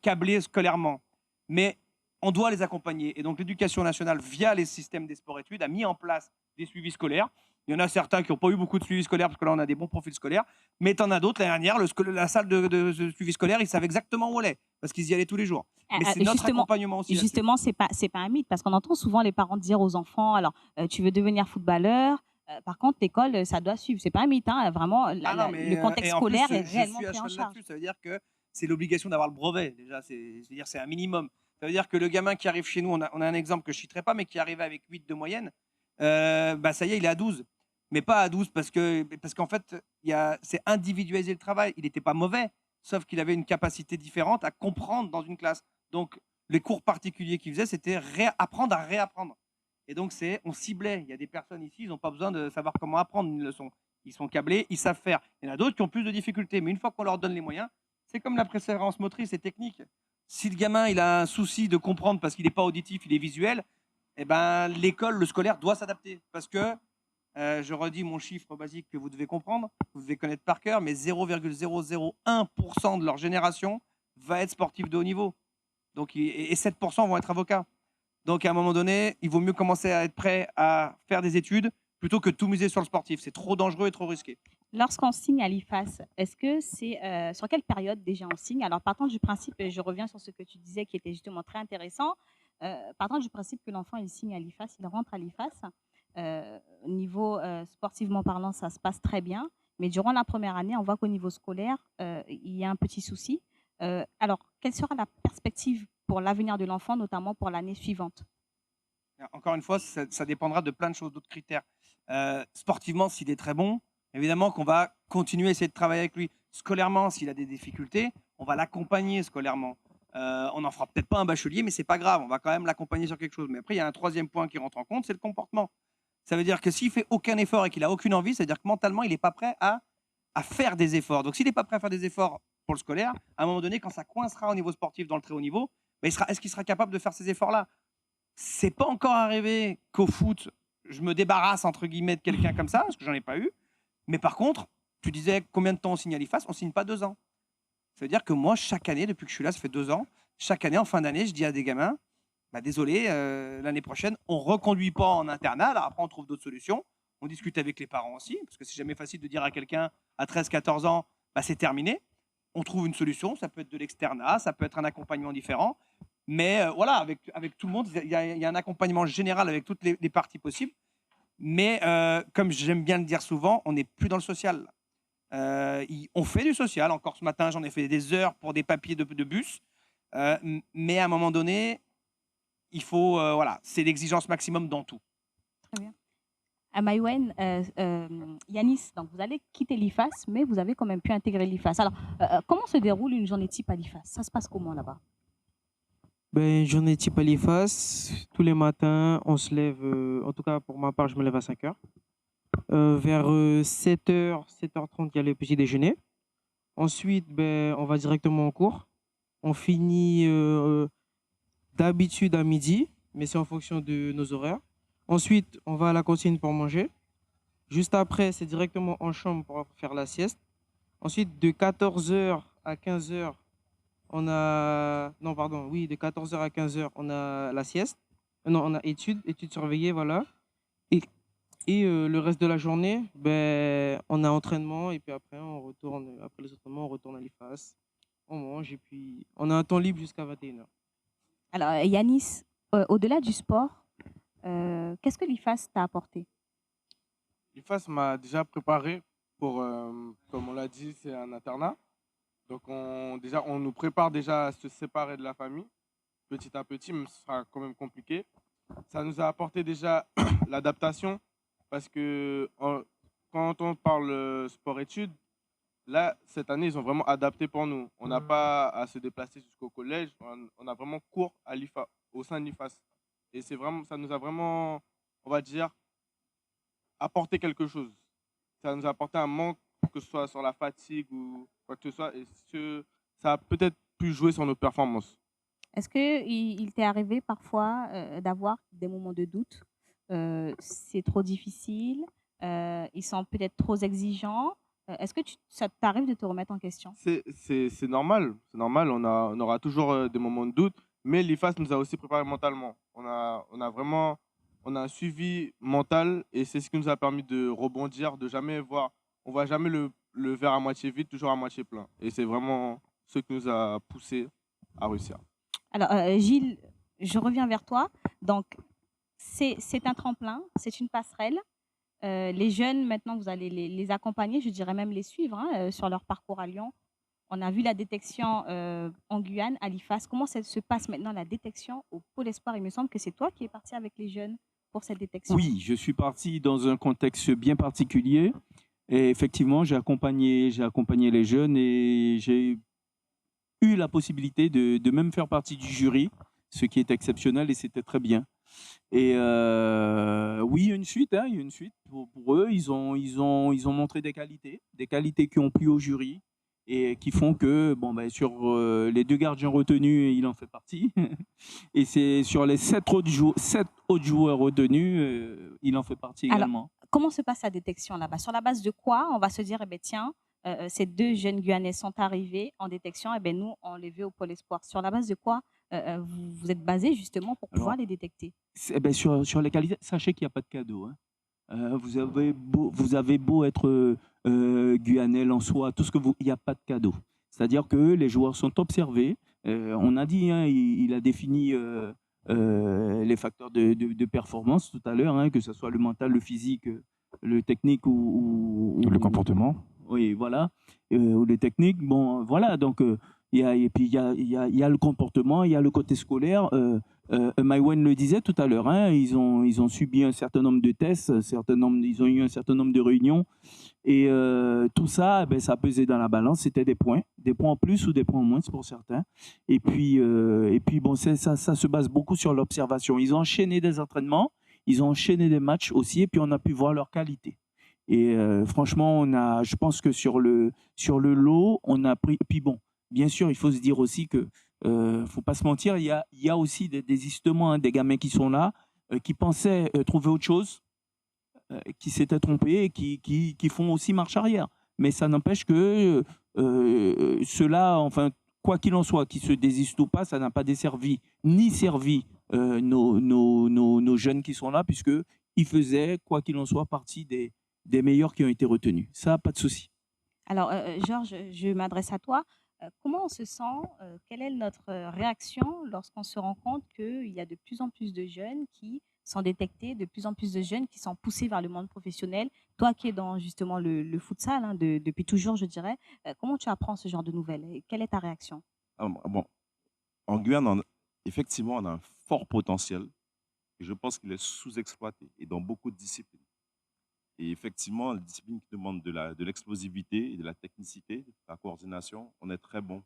câblés scolairement. Mais on doit les accompagner. Et donc, l'éducation nationale, via les systèmes des sports-études, a mis en place des suivis scolaires. Il y en a certains qui n'ont pas eu beaucoup de suivi scolaire, parce que là, on a des bons profils scolaires. Mais tu en as d'autres. L'année dernière, la salle de suivi scolaire, ils savaient exactement où elle est, parce qu'ils y allaient tous les jours. Mais c'est notre accompagnement aussi. Justement, ce n'est pas un mythe, parce qu'on entend souvent les parents dire aux enfants, alors, tu veux devenir footballeur, par contre, l'école, ça doit suivre. Ce n'est pas un mythe, hein. Vraiment, le contexte scolaire est réellement pris en charge. Ça veut dire que c'est l'obligation d'avoir le brevet, déjà. C'est un minimum. Ça veut dire que le gamin qui arrive chez nous, on a un exemple que je ne citerai pas, mais qui arrivait avec 8 de moyenne, ça y est, il est à 12. Mais pas à 12 parce qu'en fait, c'est individualiser le travail. Il n'était pas mauvais, sauf qu'il avait une capacité différente à comprendre dans une classe. Donc, les cours particuliers qu'il faisait, c'était apprendre à réapprendre. Et donc, on ciblait. Il y a des personnes ici, ils n'ont pas besoin de savoir comment apprendre une leçon. Ils sont câblés, ils savent faire. Il y en a d'autres qui ont plus de difficultés. Mais une fois qu'on leur donne les moyens, c'est comme la préférence motrice et technique. Si le gamin il a un souci de comprendre parce qu'il n'est pas auditif, il est visuel, eh ben, l'école, le scolaire doit s'adapter. Parce que, je redis mon chiffre basique que vous devez comprendre, vous devez connaître par cœur, mais 0,001% de leur génération va être sportif de haut niveau. Donc, et 7% vont être avocats. Donc, à un moment donné, il vaut mieux commencer à être prêt à faire des études plutôt que tout miser sur le sportif. C'est trop dangereux et trop risqué. Lorsqu'on signe à l'IFAS, est-ce que c'est sur quelle période déjà on signe? Alors, partant du principe, et je reviens sur ce que tu disais qui était justement très intéressant, partant du principe que l'enfant il signe à l'IFAS, il rentre à l'IFAS, niveau sportivement parlant, ça se passe très bien, mais durant la première année, on voit qu'au niveau scolaire, il y a un petit souci. Alors, quelle sera la perspective pour l'avenir de l'enfant, notamment pour l'année suivante? Encore une fois, ça dépendra de plein de choses, d'autres critères. Sportivement, s'il est très bon, évidemment qu'on va continuer à essayer de travailler avec lui. Scolairement, s'il a des difficultés, on va l'accompagner scolairement. On n'en fera peut-être pas un bachelier, mais c'est pas grave, on va quand même l'accompagner sur quelque chose. Mais après, il y a un troisième point qui rentre en compte, c'est le comportement. Ça veut dire que s'il fait aucun effort et qu'il a aucune envie, ça veut dire que mentalement, il n'est pas prêt à faire des efforts. Donc, s'il n'est pas prêt à faire des efforts pour le scolaire, à un moment donné, quand ça coincera au niveau sportif dans le très haut niveau, est-ce qu'il sera capable de faire ces efforts-là? C'est pas encore arrivé qu'au foot, je me débarrasse entre guillemets de quelqu'un comme ça, parce que j'en ai pas eu. Mais par contre, tu disais combien de temps on signe à l'IFAS? On signe pas 2 ans. Ça veut dire que moi, chaque année, depuis que je suis là, ça fait 2 ans, chaque année, en fin d'année, je dis à des gamins, désolé, l'année prochaine, on ne reconduit pas en internat. Alors après, on trouve d'autres solutions. On discute avec les parents aussi, parce que c'est jamais facile de dire à quelqu'un à 13-14 ans, c'est terminé. On trouve une solution, ça peut être de l'externat, ça peut être un accompagnement différent. Mais voilà, avec tout le monde, il y a un accompagnement général avec toutes les parties possibles. Mais comme j'aime bien le dire souvent, on n'est plus dans le social. On fait du social. Encore ce matin, j'en ai fait des heures pour des papiers de bus. Mais à un moment donné, il faut, c'est l'exigence maximum dans tout. Très bien. À Maïwen, Yanis, donc vous allez quitter l'IFAS, mais vous avez quand même pu intégrer l'IFAS. Alors, comment se déroule une journée type à l'IFAS? Ça se passe comment là-bas? Journée type à l'IFAS, tous les matins, on se lève, en tout cas pour ma part, je me lève à 5 heures. Vers 7h, 7h30, il y a le petit déjeuner. Ensuite, on va directement en cours. On finit d'habitude à midi, mais c'est en fonction de nos horaires. Ensuite, on va à la cantine pour manger. Juste après, c'est directement en chambre pour faire la sieste. Ensuite, de 14h à 15h, de 14h à 15h, on a la sieste. Non, on a études surveillées, voilà. Et le reste de la journée, on a entraînement et puis après, après les entraînements, on retourne à l'IFAS, on mange et puis on a un temps libre jusqu'à 21h. Alors, Yanis, au-delà du sport, qu'est-ce que l'IFAS t'a apporté? L'IFAS m'a déjà préparé pour, comme on l'a dit, c'est un internat. Donc on nous prépare déjà à se séparer de la famille, petit à petit, mais ce sera quand même compliqué. Ça nous a apporté déjà l'adaptation, parce que quand on parle sport-études, là, cette année, ils ont vraiment adapté pour nous. On n'a pas à se déplacer jusqu'au collège, on a vraiment cours à au sein de l'IFAS. Et ça nous a vraiment, on va dire, apporté quelque chose. Ça nous a apporté un manque, que ce soit sur la fatigue ou quoi que ce soit, et ça a peut-être pu jouer sur nos performances. Est-ce qu'il t'est arrivé parfois d'avoir des moments de doute? C'est trop difficile, ils sont peut-être trop exigeants. Est-ce que ça t'arrive de te remettre en question? C'est normal, on aura toujours des moments de doute, mais l'IFAS nous a aussi préparé mentalement. On a un suivi mental et c'est ce qui nous a permis de rebondir, on voit jamais le verre à moitié vide, toujours à moitié plein. Et c'est vraiment ce qui nous a poussé à réussir. Alors, Gilles, je reviens vers toi. Donc, c'est un tremplin, c'est une passerelle. Les jeunes, maintenant, vous allez les accompagner, je dirais même les suivre sur leur parcours à Lyon. On a vu la détection en Guyane, à l'IFAS. Comment ça se passe maintenant la détection au Pôle Espoir? Il me semble que c'est toi qui es parti avec les jeunes pour cette détection. Oui, je suis parti dans un contexte bien particulier. Et effectivement, j'ai accompagné les jeunes et j'ai eu la possibilité de même faire partie du jury, ce qui est exceptionnel et c'était très bien. Et oui, il y a une suite, hein, il y a une suite. Pour eux, ils ont montré des qualités qui ont plu au jury et qui font que, bon, ben, sur les 2 gardiens retenus, il en fait partie. Et c'est sur les 7 autres joueurs retenus, il en fait partie Alors, également. comment se passe la détection là-bas? Sur la base de quoi on va se dire, eh ben, tiens, ces 2 jeunes Guyanais sont arrivés en détection, eh ben, nous, on les veut au Pôle Espoir. Sur la base de quoi vous êtes basé justement pour pouvoir les détecter? Ben, sur les qualités, sachez qu'il n'y a pas de cadeau, hein. Vous avez beau être Guyanais, Lensois, tout ce que il n'y a pas de cadeau. C'est-à-dire que les joueurs sont observés. On a dit, hein, il a défini les facteurs de performance tout à l'heure, hein, que ce soit le mental, le physique, le technique ou Le comportement. oui, voilà, ou les techniques. Bon, voilà, donc et puis il y a le comportement, il y a le côté scolaire. Maïwen le disait tout à l'heure, hein, ils ont subi un certain nombre de tests, ils ont eu un certain nombre de réunions, et tout ça, ben, ça pesait dans la balance. C'était des points en plus ou des points en moins pour certains. Et puis bon, ça se base beaucoup sur l'observation. Ils ont enchaîné des entraînements, ils ont enchaîné des matchs aussi, et puis on a pu voir leur qualité. Et franchement, je pense que sur le lot, on a pris. Puis bon, bien sûr, il faut se dire aussi que faut pas se mentir, il y a aussi des désistements, hein, des gamins qui sont là, qui pensaient trouver autre chose, qui s'étaient trompés et qui font aussi marche arrière. Mais ça n'empêche que ceux-là, enfin, quoi qu'il en soit, qu'ils se désistent ou pas, ça n'a pas desservi ni servi nos jeunes qui sont là, puisqu'ils faisaient, quoi qu'il en soit, partie des meilleurs qui ont été retenus. Ça, pas de souci. Alors, Georges, je m'adresse à toi. Comment on se sent? Quelle est notre réaction lorsqu'on se rend compte qu'il y a de plus en plus de jeunes qui sont détectés, de plus en plus de jeunes qui sont poussés vers le monde professionnel? Toi qui es dans justement le futsal, hein, depuis toujours, je dirais, comment tu apprends ce genre de nouvelles? Et quelle est ta réaction? Bon, en Guyane, effectivement, on a un fort potentiel et je pense qu'il est sous-exploité et dans beaucoup de disciplines. Et effectivement, les disciplines qui demandent de l'explosivité et de la technicité, de la coordination, on est très bon.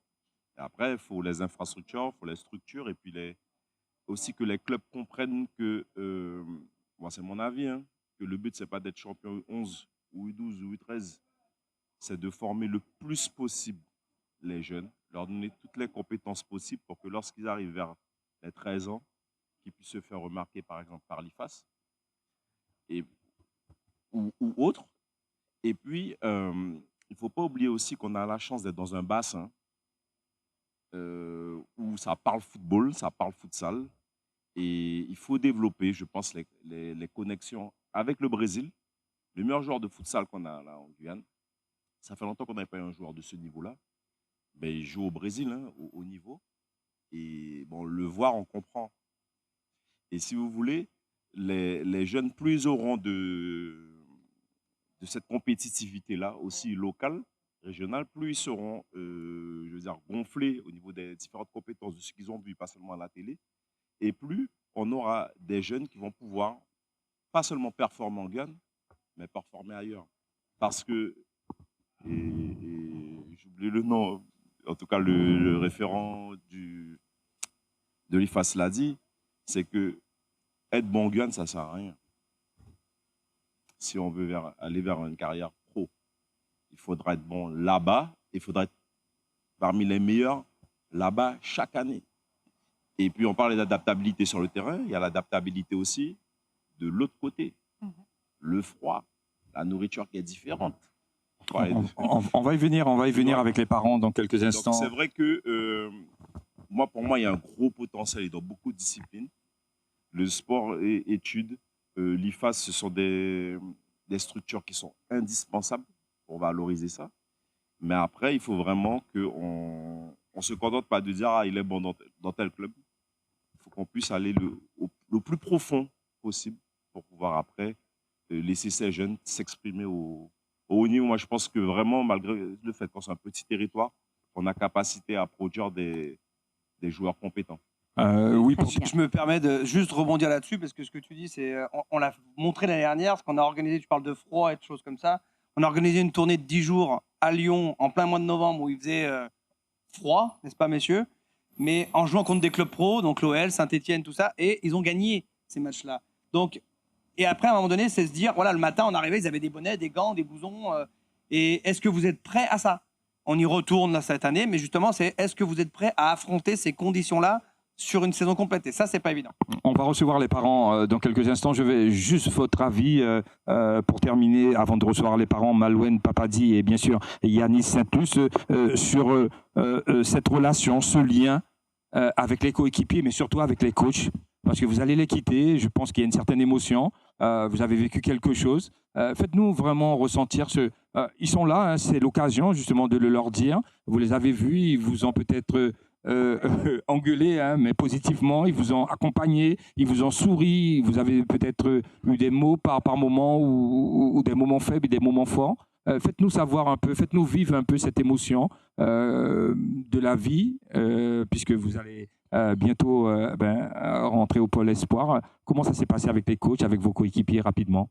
Et après, il faut les infrastructures, il faut les structures et puis aussi que les clubs comprennent que, moi c'est mon avis, hein, que le but, ce n'est pas d'être champion U11 ou U12 ou U13, c'est de former le plus possible les jeunes, leur donner toutes les compétences possibles pour que lorsqu'ils arrivent vers les 13 ans, qu'ils puissent se faire remarquer par exemple par l'IFAS ou autre. Et puis, il ne faut pas oublier aussi qu'on a la chance d'être dans un bassin où ça parle football, ça parle futsal. Et il faut développer, je pense, les connexions avec le Brésil. Le meilleur joueur de futsal qu'on a là en Guyane, ça fait longtemps qu'on n'avait pas eu un joueur de ce niveau-là. Ben, il joue au Brésil, hein, au niveau. Et bon, le voir, on comprend. Et si vous voulez, les jeunes, plus ils auront de cette compétitivité-là, aussi locale, régionale, plus ils seront, je veux dire, gonflés au niveau des différentes compétences de ce qu'ils ont vu, pas seulement à la télé, et plus on aura des jeunes qui vont pouvoir pas seulement performer en Guyane, mais performer ailleurs. Parce que, et j'oublie le nom, en tout cas le référent de l'IFAS l'a dit, c'est que être bon en Guyane, ça ne sert à rien. Si on veut aller vers une carrière pro, il faudra être bon là-bas, il faudra être parmi les meilleurs là-bas chaque année. Et puis on parle d'adaptabilité sur le terrain, il y a l'adaptabilité aussi de l'autre côté. Le froid, la nourriture qui est différente. On va y venir avec les parents dans quelques instants. C'est vrai que pour moi, il y a un gros potentiel dans beaucoup de disciplines. Le sport et études, l'IFAS, ce sont des structures qui sont indispensables pour valoriser ça. Mais après, il faut vraiment qu'on ne se contente pas de dire « Ah, il est bon dans tel club ». Il faut qu'on puisse aller le plus profond possible pour pouvoir après laisser ces jeunes s'exprimer au haut niveau. Moi, je pense que vraiment, malgré le fait qu'on soit un petit territoire, qu'on a capacité à produire des joueurs compétents. Oui, Très pour- bien. Je me permets de juste rebondir là-dessus parce que ce que tu dis, c'est on l'a montré l'année dernière, ce qu'on a organisé, tu parles de froid et de choses comme ça. On a organisé une tournée de 10 jours à Lyon en plein mois de novembre où il faisait froid, n'est-ce pas, messieurs? Mais en jouant contre des clubs pro, donc l'OL, Saint-Etienne, tout ça, et ils ont gagné ces matchs-là. Donc, et après, à un moment donné, c'est se dire, voilà, le matin, on arrivait, ils avaient des bonnets, des gants, des blousons. Et est-ce que vous êtes prêts à ça? On y retourne là, cette année, mais justement, c'est est-ce que vous êtes prêts à affronter ces conditions-là sur une saison complète? Et ça, c'est pas évident. On va recevoir les parents dans quelques instants. Je vais juste votre avis pour terminer, avant de recevoir les parents, Malouane Papadi et bien sûr Yanis Saint-Luce, sur cette relation, ce lien avec les coéquipiers, mais surtout avec les coachs. Parce que vous allez les quitter, je pense qu'il y a une certaine émotion, vous avez vécu quelque chose. Faites-nous vraiment ressentir ce... ils sont là, hein, c'est l'occasion justement de le leur dire. Vous les avez vus, ils vous ont peut-être engueulé, hein, mais positivement, ils vous ont accompagné, ils vous ont souri, vous avez peut-être eu des mots par moment ou des moments faibles et des moments forts. Faites-nous savoir un peu, faites-nous vivre un peu cette émotion de la vie, puisque vous allez bientôt rentrer au pôle espoir. Comment ça s'est passé avec les coachs, avec vos coéquipiers rapidement?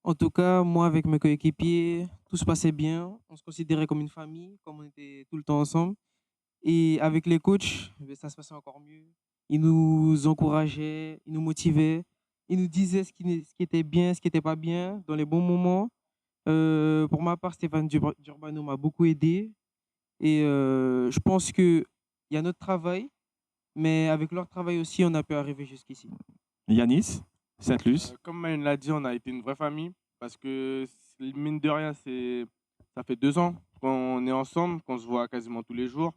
En tout cas, moi, avec mes coéquipiers, tout se passait bien. On se considérait comme une famille, comme on était tout le temps ensemble. Et avec les coachs, ça se passait encore mieux. Ils nous encourageaient, ils nous motivaient, ils nous disaient ce qui était bien, ce qui n'était pas bien dans les bons moments. Pour ma part, Stéphane Durbano m'a beaucoup aidé. Et je pense qu'il y a notre travail, mais avec leur travail aussi, on a pu arriver jusqu'ici. Yanis Saint-Luce? Comme Maïn l'a dit, on a été une vraie famille parce que, mine de rien, ça fait 2 ans qu'on est ensemble, qu'on se voit quasiment tous les jours.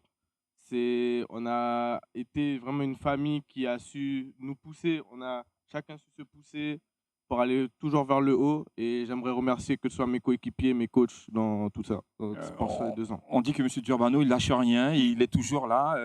On a été vraiment une famille qui a su nous pousser. On a chacun su se pousser pour aller toujours vers le haut. Et j'aimerais remercier que ce soit mes coéquipiers, mes coachs dans tout ça, pour ces 2 ans. On dit que M. Durbano, il lâche rien, il est toujours là,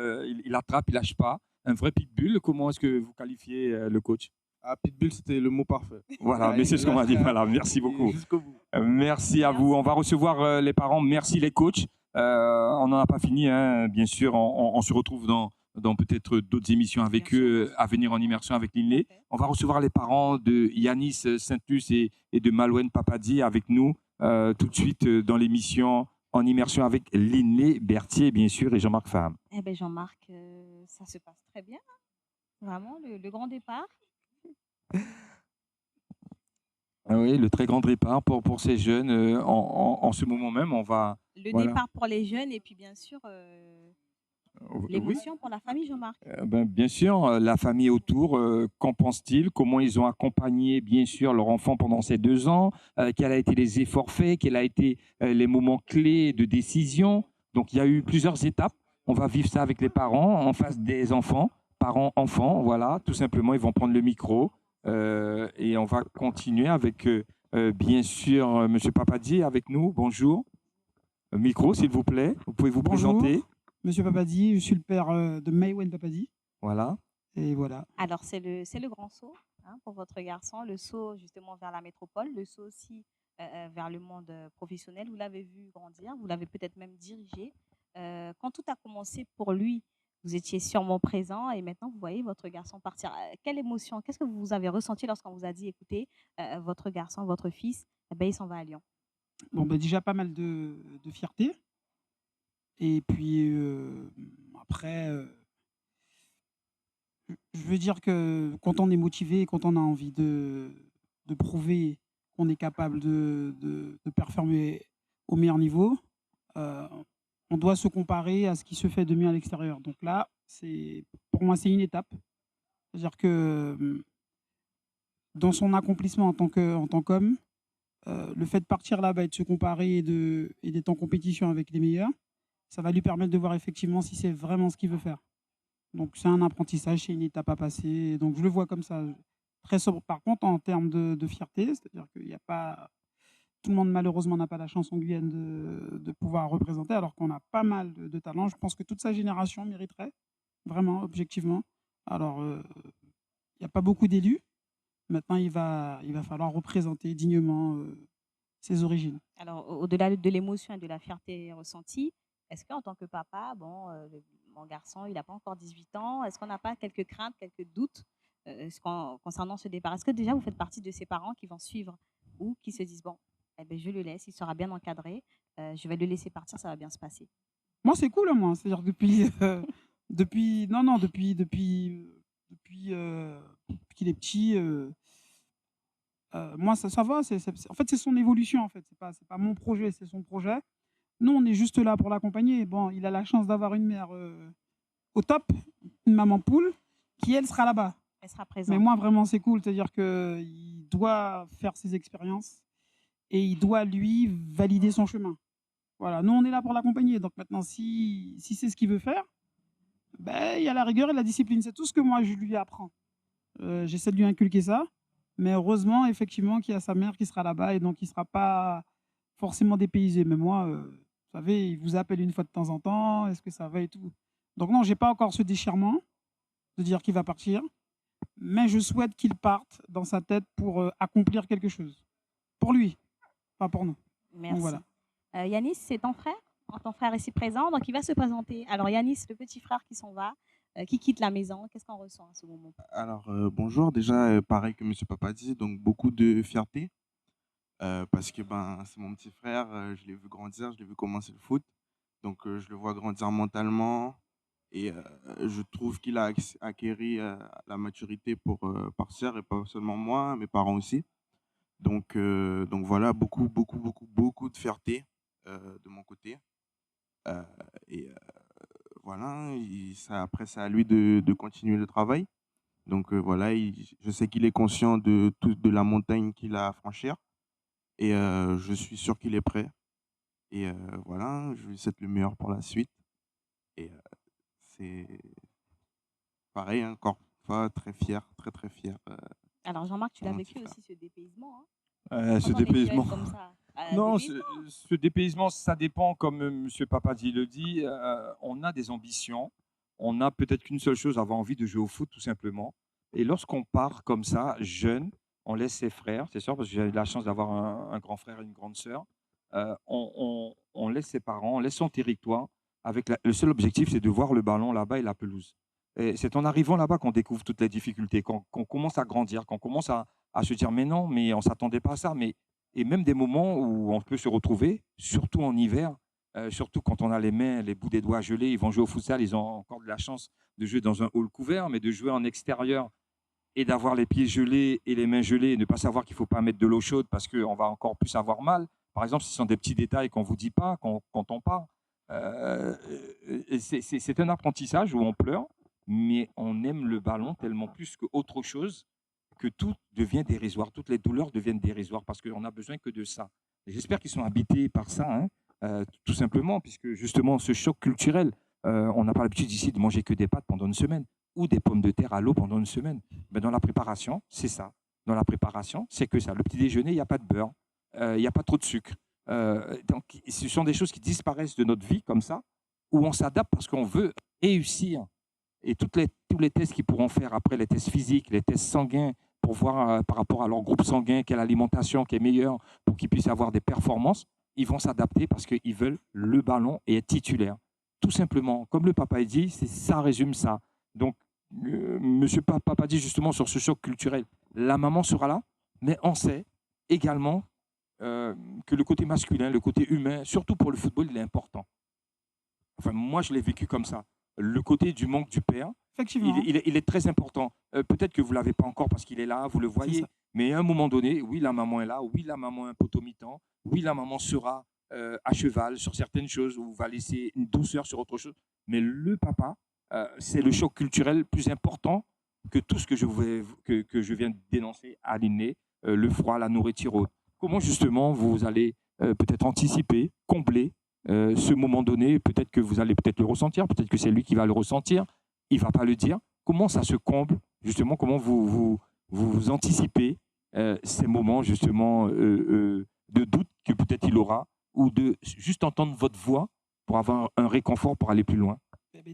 il attrape, il lâche pas. Un vrai pitbull. Comment est-ce que vous qualifiez le coach? Ah, Pitbull, c'était le mot parfait. Voilà, mais c'est ce qu'on m'a dit. Voilà, merci beaucoup. Jusqu'au bout. Merci à vous. On va recevoir les parents. Merci les coachs. On n'en a pas fini, hein. Bien sûr. On se retrouve dans peut-être d'autres émissions avec Bien eux sûr. à venir en immersion avec l'INLE. Parfait. On va recevoir les parents de Yanis Saint-Luce et de Malouane Papadi avec nous tout de suite dans l'émission en immersion avec l'INLE, Berthier, bien sûr, et Jean-Marc Faham. Eh bien, Jean-Marc, ça se passe très bien, hein. Vraiment, le grand départ. Ah oui, le très grand départ pour ces jeunes. En ce moment même, on va... Le Voilà. départ pour les jeunes et puis bien sûr Oui. l'émotion pour la famille, Jean-Marc. Bien sûr, la famille autour, qu'en pense-t-il? Comment ils ont accompagné, bien sûr, leur enfant pendant ces 2 ans? Quels ont été les efforts faits? Quels ont été les moments clés de décision? Donc, il y a eu plusieurs étapes. On va vivre ça avec les parents en face des enfants, parents-enfants, voilà, tout simplement. Ils vont prendre le micro et on va continuer avec, bien sûr, M. Papadi avec nous. Bonjour. Micro, s'il vous plaît. Vous pouvez vous Bonjour. présenter. Monsieur Papadi, je suis le père de Maïwen Papadi. Voilà. Et voilà. Alors, c'est le grand saut, hein, pour votre garçon, le saut justement vers la métropole, le saut aussi vers le monde professionnel. Vous l'avez vu grandir, vous l'avez peut-être même dirigé. Quand tout a commencé pour lui, vous étiez sûrement présent et maintenant vous voyez votre garçon partir. Quelle émotion, qu'est-ce que vous avez ressenti lorsqu'on vous a dit, écoutez, votre garçon, votre fils, eh ben, il s'en va à Lyon? Bon, bah, déjà pas mal de fierté. Et puis après, je veux dire que quand on est motivé et quand on a envie de prouver qu'on est capable de performer au meilleur niveau, on doit se comparer à ce qui se fait de mieux à l'extérieur. Donc là, pour moi, c'est une étape. C'est-à-dire que dans son accomplissement en tant qu'homme, le fait de partir là-bas et de se comparer et d'être en compétition avec les meilleurs, ça va lui permettre de voir effectivement si c'est vraiment ce qu'il veut faire. Donc c'est un apprentissage, c'est une étape à passer. Donc je le vois comme ça, très sobre. Par contre, en termes de fierté, c'est-à-dire qu'il n'y a pas... Tout le monde malheureusement n'a pas la chance en Guyane de pouvoir représenter, alors qu'on a pas mal de talents. Je pense que toute sa génération mériterait, vraiment, objectivement. Alors, il n'y a pas beaucoup d'élus. Maintenant, il va falloir représenter dignement ses origines. Alors, au-delà de l'émotion et de la fierté ressentie, Est-ce qu'en tant que papa, bon, mon garçon, il n'a pas encore 18 ans, est-ce qu'on n'a pas quelques craintes, quelques doutes concernant ce départ? Est-ce que déjà vous faites partie de ces parents qui vont suivre ou qui se disent, bon, eh ben, je le laisse, il sera bien encadré, je vais le laisser partir, ça va bien se passer? Moi, c'est cool, hein, moi. C'est-à-dire depuis, non, non, depuis qu'il est petit, moi, ça va. En fait, c'est son évolution, en fait. C'est pas mon projet, c'est son projet. Nous, on est juste là pour l'accompagner. Bon, il a la chance d'avoir une mère au top, une maman poule, qui, elle, sera là-bas. Elle sera Mais présente. moi, vraiment, c'est cool. C'est-à-dire qu'il doit faire ses expériences et il doit, lui, valider son chemin. Voilà, nous, on est là pour l'accompagner. Donc maintenant, si c'est ce qu'il veut faire, ben, il y a la rigueur et la discipline. C'est tout ce que moi, je lui apprends. J'essaie de lui inculquer ça. Mais heureusement, effectivement, qu'il y a sa mère qui sera là-bas et donc il ne sera pas forcément dépaysé. Mais moi, vous savez, il vous appelle une fois de temps en temps. Est-ce que ça va et tout. Donc non, je n'ai pas encore ce déchirement de dire qu'il va partir. Mais je souhaite qu'il parte dans sa tête pour accomplir quelque chose. Pour lui, pas pour nous. Merci. Donc voilà. Yanis, c'est ton frère? Ton frère ici présent, donc il va se présenter. Alors Yanis, le petit frère qui s'en va, qui quitte la maison, qu'est-ce qu'on ressent à ce moment? Alors, bonjour. Déjà, pareil que Monsieur Papadi, donc beaucoup de fierté parce que ben, c'est mon petit frère, je l'ai vu grandir, je l'ai vu commencer le foot. Donc, je le vois grandir mentalement et je trouve qu'il a acquéri la maturité pour partir et pas seulement moi, mes parents aussi. Donc voilà, beaucoup de fierté de mon côté. Et voilà, après, c'est à lui de continuer le travail. Donc voilà, je sais qu'il est conscient de la montagne qu'il a à franchir et je suis sûr qu'il est prêt. Et voilà, je lui souhaite le meilleur pour la suite. Et c'est pareil, hein, encore une fois, très fier, très fier. Alors Jean-Marc, tu l'as mon vécu petit frère. aussi ce dépaysement, hein? Ce Quand on est jeune dépaysement. comme ça, Non, dépaysement. ce dépaysement, ça dépend, comme M. Papadi le dit, on a des ambitions, on a peut-être qu'une seule chose, avoir envie de jouer au foot, tout simplement. Et lorsqu'on part comme ça, jeune, on laisse ses frères, c'est sûr, parce que j'ai eu la chance d'avoir un grand frère et une grande sœur, on laisse ses parents, on laisse son territoire, avec le seul objectif, c'est de voir le ballon là-bas et la pelouse. Et c'est en arrivant là-bas qu'on découvre toutes les difficultés, qu'on commence à grandir, qu'on commence à se dire, mais non, mais on ne s'attendait pas à ça. Et même des moments où on peut se retrouver, surtout en hiver, surtout quand on a les mains, les bouts des doigts gelés, ils vont jouer au futsal, ils ont encore de la chance de jouer dans un hall couvert, mais de jouer en extérieur et d'avoir les pieds gelés et les mains gelées et ne pas savoir qu'il ne faut pas mettre de l'eau chaude parce qu'on va encore plus avoir mal. Par exemple, ce sont des petits détails qu'on ne vous dit pas quand on part. C'est un apprentissage où on pleure, mais on aime le ballon tellement plus qu'autre chose que tout devient dérisoire, toutes les douleurs deviennent dérisoires parce qu'on n'a besoin que de ça. Et j'espère qu'ils sont habités par ça, hein, tout simplement, puisque justement ce choc culturel, on n'a pas l'habitude ici de manger que des pâtes pendant une semaine ou des pommes de terre à l'eau pendant une semaine. Mais dans la préparation, c'est ça. Dans la préparation, c'est que ça. Le petit déjeuner, il n'y a pas de beurre, il n'y a pas trop de sucre. Donc, ce sont des choses qui disparaissent de notre vie comme ça, où on s'adapte parce qu'on veut réussir. Et tous les tests qu'ils pourront faire après, les tests physiques, les tests sanguins, pour voir par rapport à leur groupe sanguin quelle alimentation qui est meilleure pour qu'ils puissent avoir des performances, ils vont s'adapter parce qu'ils veulent le ballon et être titulaire. Tout simplement, comme le papa dit, ça résume ça. Donc, Monsieur Papa dit justement sur ce choc culturel, la maman sera là, mais on sait également que le côté masculin, le côté humain, surtout pour le football, il est important. Enfin, moi, je l'ai vécu comme ça. Le côté du manque du père, Effectivement. il est très important. Peut-être que vous ne l'avez pas encore parce qu'il est là, vous le voyez. Mais à un moment donné, oui, la maman est là, oui, la maman a un poteau mi-temps, oui, la maman sera à cheval sur certaines choses ou va laisser une douceur sur autre chose. Mais le papa, c'est le choc culturel plus important que tout ce que je viens de dénoncer à l'inné, le froid, la nourriture autre. Comment justement vous allez peut-être anticiper, combler ce moment donné, peut-être que vous allez peut-être le ressentir, peut-être que c'est lui qui va le ressentir, il ne va pas le dire. Comment ça se comble, justement, comment vous anticipez ces moments, justement, de doute que peut-être il aura, ou de juste entendre votre voix pour avoir un réconfort pour aller plus loin?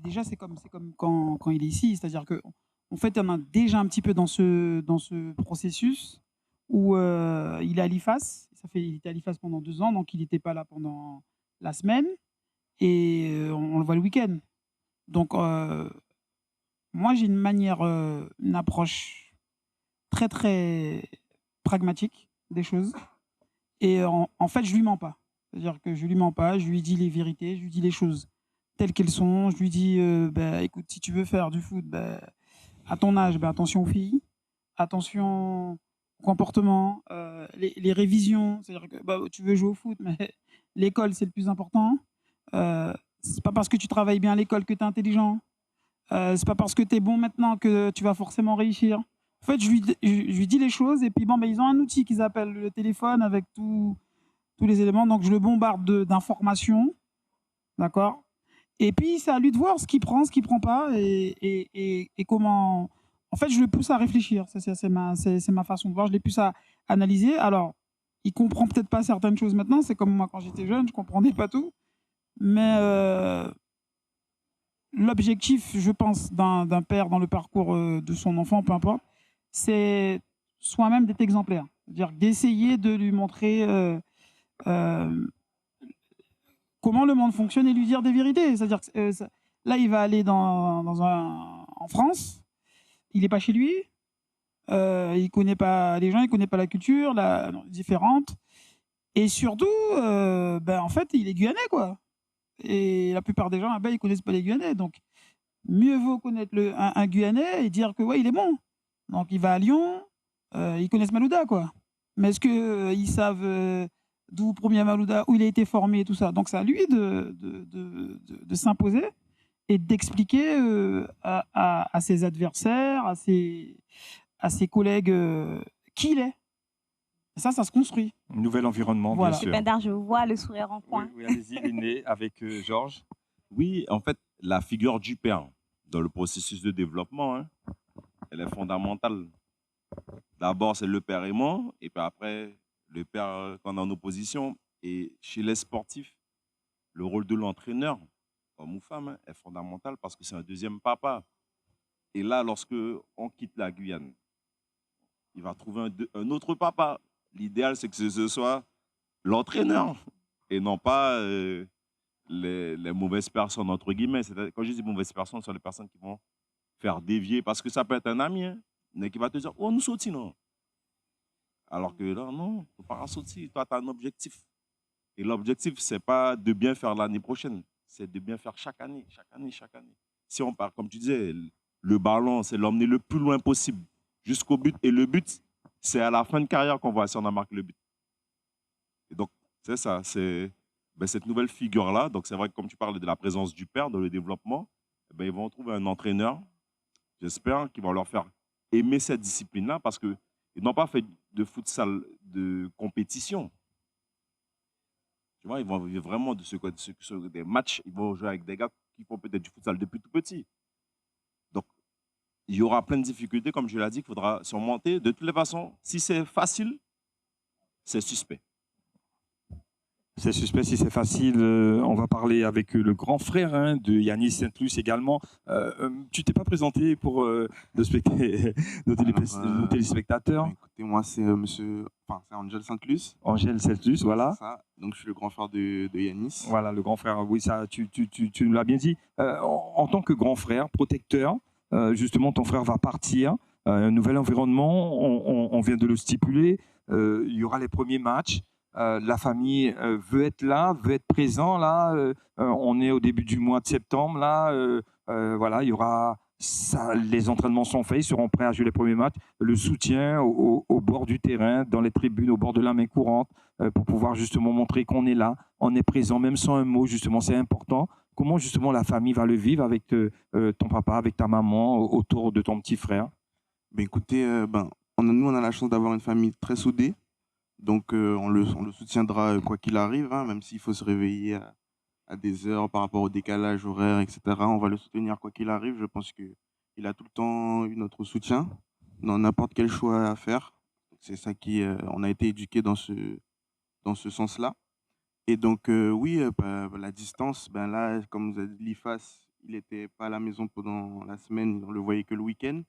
Déjà, c'est comme quand il est ici, c'est-à-dire qu'en fait, on a déjà un petit peu dans ce processus où il est à l'IFAS. Il était à l'IFAS pendant 2 ans, donc il n'était pas là pendant la semaine. et on le voit le week-end. Donc, moi, j'ai une manière, une approche très, très pragmatique des choses. Et en fait, je lui mens pas. C'est-à-dire que je lui mens pas, je lui dis les vérités, je lui dis les choses telles qu'elles sont. Je lui dis, bah, écoute, si tu veux faire du foot, bah, à ton âge, bah, attention aux filles, attention au comportement, les révisions. C'est-à-dire que bah, tu veux jouer au foot, mais l'école, c'est le plus important. C'est pas parce que tu travailles bien à l'école que tu es intelligent. C'est pas parce que tu es bon maintenant que tu vas forcément réussir. En fait, je lui dis les choses et puis bon, ben, ils ont un outil qu'ils appellent le téléphone avec tous les éléments. Donc, je le bombarde d'informations. D'accord. Et puis, c'est à lui de voir ce qu'il prend, ce qu'il prend pas et comment. En fait, je le pousse à réfléchir. C'est ma façon de voir. Je le pousse à analyser. Alors, il comprend peut-être pas certaines choses maintenant. C'est comme moi quand j'étais jeune, je comprenais pas tout. Mais l'objectif, je pense, d'un père dans le parcours de son enfant, peu importe, c'est soi-même d'être exemplaire. C'est-à-dire d'essayer de lui montrer comment le monde fonctionne et lui dire des vérités. C'est-à-dire que là, il va aller en France, il n'est pas chez lui, il ne connaît pas les gens, il ne connaît pas la culture différente. Et surtout, ben, en fait, il est guyanais, quoi. Et la plupart des gens là-bas, ils ne connaissent pas les Guyanais. Donc, mieux vaut connaître un Guyanais et dire que ouais, il est bon. Donc, il va à Lyon, ils connaissent Malouda, quoi. Mais est-ce qu'ils savent d'où provient Malouda, où il a été formé et tout ça? Donc, c'est à lui de s'imposer et d'expliquer à ses adversaires, à ses collègues qui il est. Et ça se construit. Nouvel environnement, Voilà. bien sûr. Bendar, je vois le sourire en coin. Oui, allez-y, l'aîné avec Georges. Oui, en fait, la figure du père dans le processus de développement, hein, elle est fondamentale. D'abord, c'est le père aimant, et puis après, le père quand on est en opposition. Et chez les sportifs, le rôle de l'entraîneur, homme ou femme, hein, est fondamental parce que c'est un deuxième papa. Et là, lorsque on quitte la Guyane, il va trouver un autre papa. L'idéal, c'est que ce soit l'entraîneur et non pas les mauvaises personnes, entre guillemets. Quand je dis mauvaises personnes, ce sont les personnes qui vont faire dévier, parce que ça peut être un ami, hein, mais qui va te dire, oh, nous sautons, non. Alors que là, non, il ne faut pas sauter. Toi, tu as un objectif. Et l'objectif, ce n'est pas de bien faire l'année prochaine, c'est de bien faire chaque année, chaque année, chaque année. Si on part, comme tu disais, le ballon, c'est l'emmener le plus loin possible jusqu'au but. Et le but, c'est à la fin de carrière qu'on voit si on a marqué le but. Et donc, c'est ça, c'est cette nouvelle figure-là. Donc, c'est vrai que comme tu parles de la présence du père dans le développement, ils vont trouver un entraîneur, j'espère, qui va leur faire aimer cette discipline-là parce qu'ils n'ont pas fait de futsal de compétition. Tu vois, ils vont vivre vraiment des matchs, ils vont jouer avec des gars qui font peut-être du futsal depuis tout petit. Donc, il y aura plein de difficultés, comme je l'ai dit, qu'il faudra surmonter. De toutes les façons, si c'est facile, c'est suspect. C'est suspect si c'est facile. On va parler avec le grand frère de Yanis Saint-Luce également. Tu t'es pas présenté pour nos téléspectateurs. Écoutez, moi, c'est c'est Angel Saint-Luce. Angel Saint-Luce, voilà. Ça. Donc, je suis le grand frère de Yanis. Voilà, le grand frère. Oui, ça, tu nous l'as bien dit. En tant que grand frère, protecteur, justement, ton frère va partir. Un nouvel environnement, on vient de le stipuler. Il y aura les premiers matchs. La famille veut être là, veut être présent là. On est au début du mois de septembre là. Voilà, il y aura ça, les entraînements sont faits, ils seront prêts à jouer les premiers matchs. Le soutien au bord du terrain, dans les tribunes, au bord de la main courante, pour pouvoir justement montrer qu'on est là, on est présent, même sans un mot. Justement, c'est important. Comment justement la famille va le vivre avec ton papa, avec ta maman, autour de ton petit frère? Écoutez, nous on a la chance d'avoir une famille très soudée. Donc, on le soutiendra quoi qu'il arrive, hein, même s'il faut se réveiller à des heures par rapport au décalage horaire, etc. On va le soutenir quoi qu'il arrive. Je pense qu'il a tout le temps eu notre soutien dans n'importe quel choix à faire. C'est ça on a été éduqués dans ce sens-là. Et donc, oui, la distance, là, comme vous avez dit, l'IFAS, il n'était pas à la maison pendant la semaine, on le voyait que le week-end.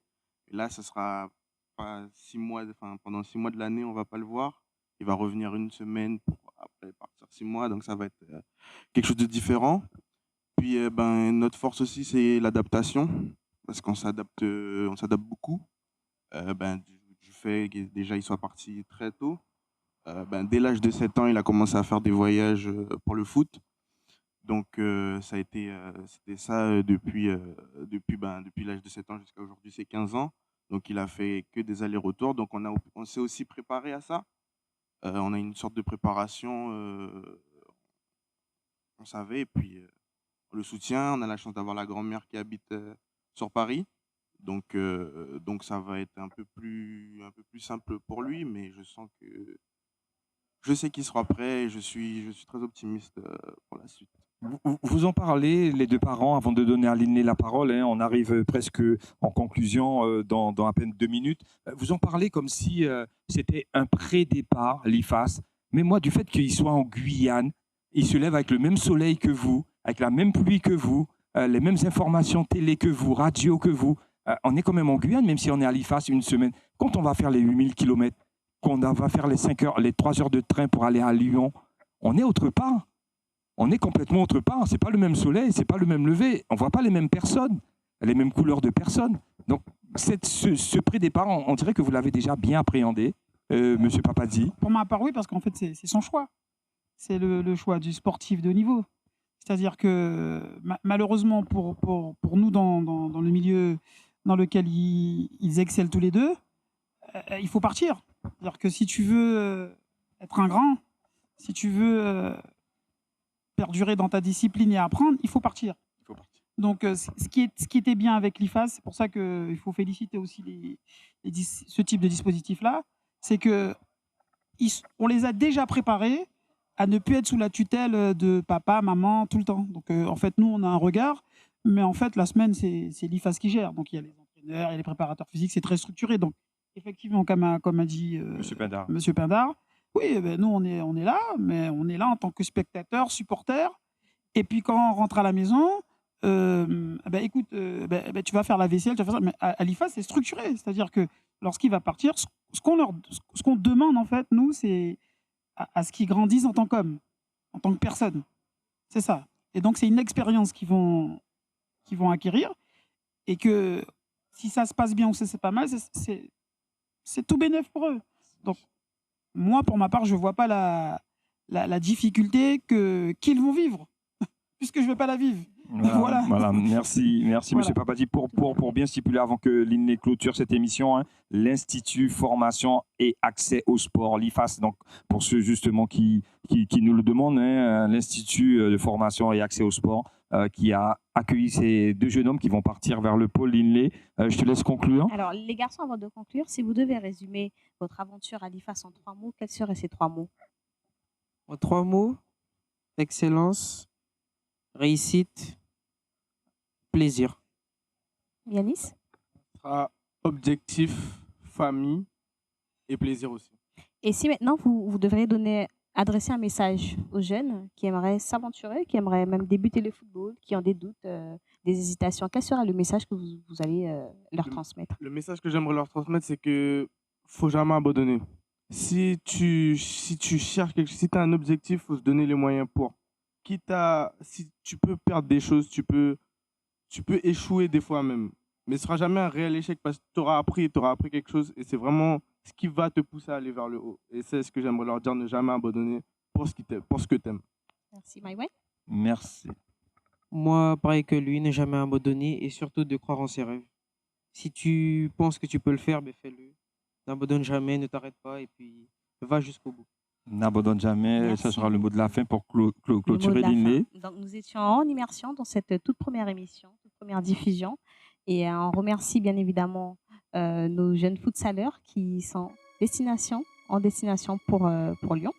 Et là, ce sera pas 6 mois, pendant 6 mois de l'année, on ne va pas le voir. Il va revenir une semaine pour après partir 6 mois, donc ça va être quelque chose de différent. puis, notre force aussi, c'est l'adaptation, parce qu'on s'adapte beaucoup. Du fait que déjà, il soit parti très tôt. Dès l'âge de 7 ans, il a commencé à faire des voyages pour le foot. Donc, ça a été, c'était ça depuis l'âge de 7 ans jusqu'à aujourd'hui, c'est 15 ans. Donc, il a fait que des allers-retours. Donc, on s'est aussi préparé à ça. On a une sorte de préparation, on savait, et puis on le soutient. On a la chance d'avoir la grand-mère qui habite sur Paris. Donc, ça va être un peu plus simple pour lui, mais je sais qu'il sera prêt et je suis très optimiste pour la suite. Vous en parlez, les deux parents, avant de donner à Linné la parole, hein, on arrive presque en conclusion dans à peine 2 minutes. Vous en parlez comme si c'était un pré-départ, l'IFAS. Mais moi, du fait qu'il soit en Guyane, il se lève avec le même soleil que vous, avec la même pluie que vous, les mêmes informations télé que vous, radio que vous. On est quand même en Guyane, même si on est à l'IFAS une semaine. Quand on va faire les 8000 km, quand on va faire les 3 heures de train pour aller à Lyon, on est autre part. On est complètement autre part. C'est pas le même soleil, c'est pas le même lever. On voit pas les mêmes personnes, les mêmes couleurs de personnes. Donc, ce pré-départ, on dirait que vous l'avez déjà bien appréhendé, Monsieur Papadji. Pour ma part, oui, parce qu'en fait, c'est son choix. C'est le choix du sportif de haut niveau. C'est-à-dire que malheureusement, pour nous, dans le milieu dans lequel ils excellent tous les deux, il faut partir. C'est-à-dire que si tu veux être un grand, si tu veux perdurer dans ta discipline et apprendre, il faut partir. Donc, ce qui était bien avec l'IFAS, c'est pour ça qu'il faut féliciter aussi ce type de dispositif-là, c'est qu'on les a déjà préparés à ne plus être sous la tutelle de papa, maman, tout le temps. Donc, en fait, nous, on a un regard, mais en fait, la semaine, c'est l'IFAS qui gère. Donc, il y a les entraîneurs, il y a les préparateurs physiques, c'est très structuré. Donc, effectivement, comme a dit Monsieur Pindar, oui, nous, on est là, mais on est là en tant que spectateur, supporter. Et puis, quand on rentre à la maison, écoute, tu vas faire la vaisselle, tu vas faire ça. Mais à l'IFAS, c'est structuré. C'est-à-dire que lorsqu'il va partir, ce qu'on demande, en fait, nous, c'est à ce qu'ils grandissent en tant qu'homme, en tant que personne. C'est ça. Et donc, c'est une expérience qu'ils vont acquérir. Et que si ça se passe bien ou si c'est pas mal, c'est tout bénef pour eux. Donc, moi, pour ma part, je ne vois pas la difficulté qu'ils vont vivre, puisque je ne vais pas la vivre. Voilà. Merci Voilà. Monsieur Papadji pour bien stipuler avant que Linné clôture cette émission, hein, l'Institut Formation et Accès au Sport, l'IFAS, donc pour ceux justement qui nous le demandent, hein, l'Institut de Formation et Accès au Sport qui a accueilli ces 2 jeunes hommes qui vont partir vers le pôle Linné. Je te laisse conclure. Alors, les garçons, avant de conclure, si vous devez résumer votre aventure à l'IFAS en 3 mots, quels seraient ces 3 mots? En 3 mots, excellence, réussite, plaisir. Yanis? Objectif, famille et plaisir aussi. Et si maintenant vous devriez adresser un message aux jeunes qui aimeraient s'aventurer, qui aimeraient même débuter le football, qui ont des doutes, des hésitations, quel sera le message que vous allez leur transmettre? Le message que j'aimerais leur transmettre, c'est que faut jamais abandonner. Si tu cherches quelque chose, si tu as un objectif, il faut se donner les moyens pour. Si tu peux perdre des choses, tu peux échouer des fois même. Mais ce ne sera jamais un réel échec parce que tu auras appris quelque chose et c'est vraiment ce qui va te pousser à aller vers le haut. Et c'est ce que j'aimerais leur dire, ne jamais abandonner pour ce que tu aimes. Merci, Maïwen. Merci. Moi, pareil que lui, ne jamais abandonner et surtout de croire en ses rêves. Si tu penses que tu peux le faire, fais-le. N'abandonne jamais, ne t'arrête pas et puis va jusqu'au bout. N'abandonne jamais, Merci. ça sera le mot de la fin pour Le mot de clôturer la Linné. fin. Donc, nous étions en immersion dans cette toute première émission, toute première diffusion. Et on remercie bien évidemment nos jeunes futsaleurs qui sont en destination pour Lyon.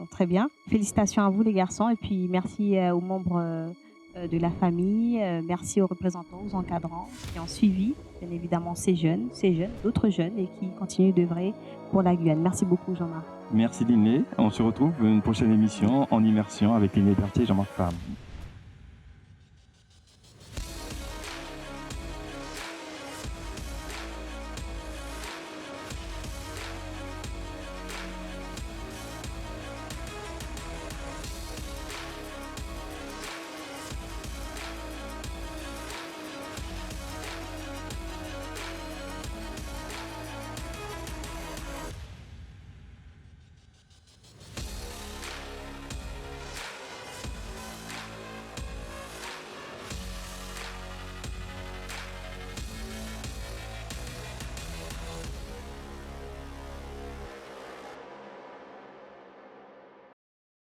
Donc, très bien. Félicitations à vous les garçons et puis merci aux membres de la famille, merci aux représentants, aux encadrants qui ont suivi bien évidemment ces jeunes, d'autres jeunes et qui continuent d'œuvrer pour la Guyane. Merci beaucoup Jean-Marc. Merci Linné. On se retrouve une prochaine émission en immersion avec Linné Berthier et Jean-Marc Fabre.